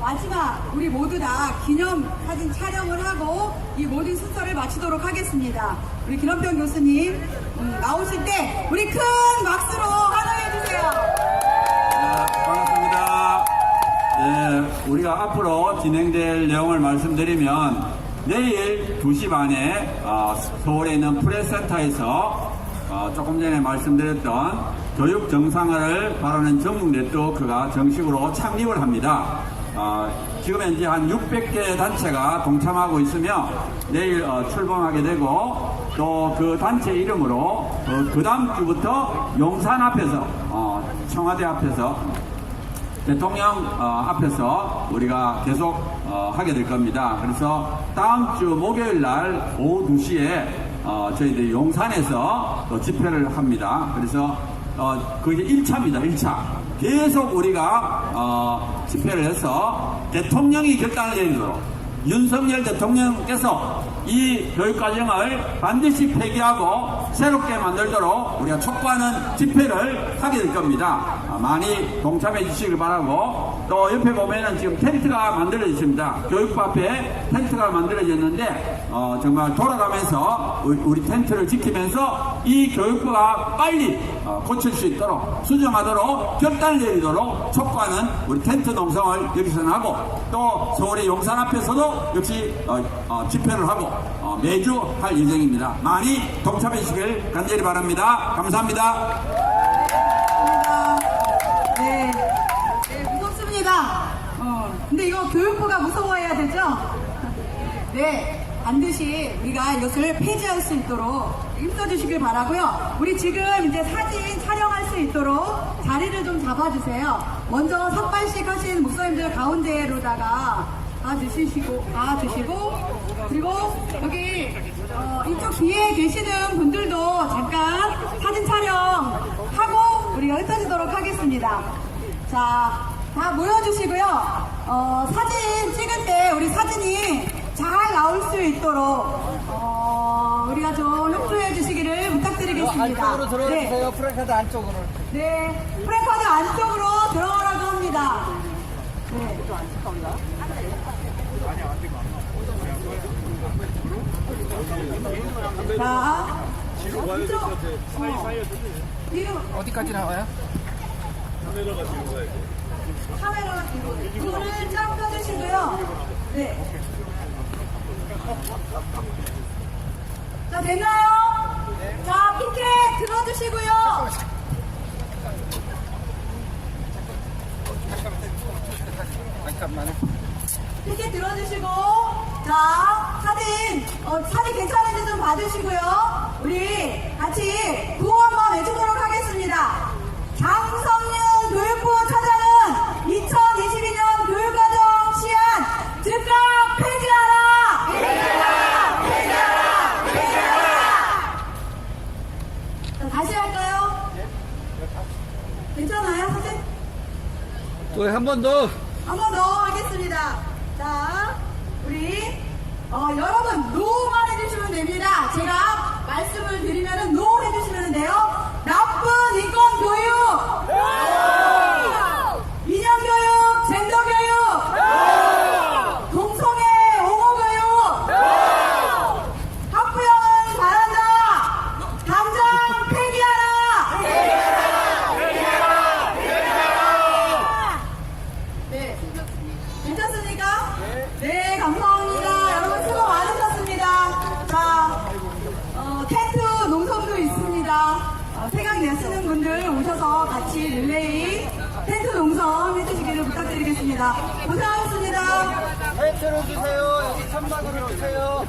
Speaker 4: 마지막 우리 모두 다 기념 사진 촬영을 하고 이 모든 순서를 마치도록 하겠습니다. 우리 김원병 교수님 나오실 때 우리 큰 박수로 환영해 주세요.
Speaker 5: 반갑습니다. 네, 우리가 앞으로 진행될 내용을 말씀드리면 내일 2시 반에 서울에 있는 프레스센터에서 조금 전에 말씀드렸던 교육 정상화를 바라는 전국 네트워크가 정식으로 창립을 합니다. 지금 현재 한 600개 단체가 동참하고 있으며 내일 출범하게 되고 또 그 단체 이름으로 그 다음 주부터 용산 앞에서 청와대 앞에서 대통령 앞에서 우리가 계속 하게 될 겁니다. 그래서 다음 주 목요일 날 오후 2시에 저희들이 용산에서 또 집회를 합니다. 그래서 그게 1차입니다. 1차. 계속 우리가 집회를 해서 대통령이 결단을 내리도록 윤석열 대통령께서 이 교육과정을 반드시 폐기하고 새롭게 만들도록 우리가 촉구하는 집회를 하게 될 겁니다. 많이 동참해 주시길 바라고, 또 옆에 보면은 지금 텐트가 만들어졌습니다. 교육부 앞에 텐트가 만들어졌는데 정말 돌아가면서 우리 텐트를 지키면서 이 교육부가 빨리 고칠 수 있도록, 수정하도록 결단을 내리도록 촉구하는 우리 텐트 농성을 여기서는 하고, 또 서울의 용산 앞에서도 역시 집회를 하고 매주 할 예정입니다. 많이 동참해 주시길 간절히 바랍니다. 감사합니다.
Speaker 4: 네, 무섭습니다. 근데 이거 교육부가 무서워해야 되죠? 네, 반드시 우리가 이것을 폐지할 수 있도록 힘써주시길 바라고요. 우리 지금 이제 사진 촬영할 수 있도록 자리를 좀 잡아주세요. 먼저 삭발식 하신 목사님들 가운데로다가 가주시고, 그리고 여기 이쪽 뒤에 계시는 분들도 잠깐 사진 촬영하고 우리가 흩어지도록 하겠습니다. 자, 다 모여주시고요. 사진 찍을 때 우리 사진이 잘 나올 수 있도록 우리가 좀 협조해 주시기를 부탁드리겠습니다.
Speaker 11: 안쪽으로 들어주세요. 네. 프랭카드 안쪽으로.
Speaker 4: 네, 프랭카드 안쪽으로 들어가라고 합니다. 네. 자,
Speaker 11: 어디까지 나와요?
Speaker 4: 카메라 뒤로 손을 쫙 펴주시고요. 네. 자, 됐나요? 자, 피켓 들어주시고요.
Speaker 11: 잠깐만요.
Speaker 4: 피켓 들어주시고, 자, 사진 괜찮은지 좀 봐주시고요. 우리 같이 구호 한번 외치도록 하겠습니다. 장성윤 교육부 차장은 2022년 교육과정 시안 즉각 폐지하라! 폐지하라! 폐지하라! 폐지하라! 자, 다시 할까요? 괜찮아요, 사진?
Speaker 11: 또 한 번 더.
Speaker 4: 한 번 더 하겠습니다. 자, 우리 여러분 노만 해주시면 됩니다. 제가 말씀을 드리면은 노 해주시면 돼요. 나쁜 인권 교육, 이념 교육, 젠더 교육, 동성애 옹호 교육, 학부형은 바란다. 당장 폐기하라. 네, 괜찮습니까? 네, 감사합니다. 여러분 수고 많으셨습니다. 자, 텐트 농성도 있습니다. 태강 내쓰는 분들 오셔서 같이 릴레이 텐트 농성 해주시기를 부탁드리겠습니다. 고생하셨습니다.
Speaker 11: 텐트로 주세요. 여기 천막으로 주세요.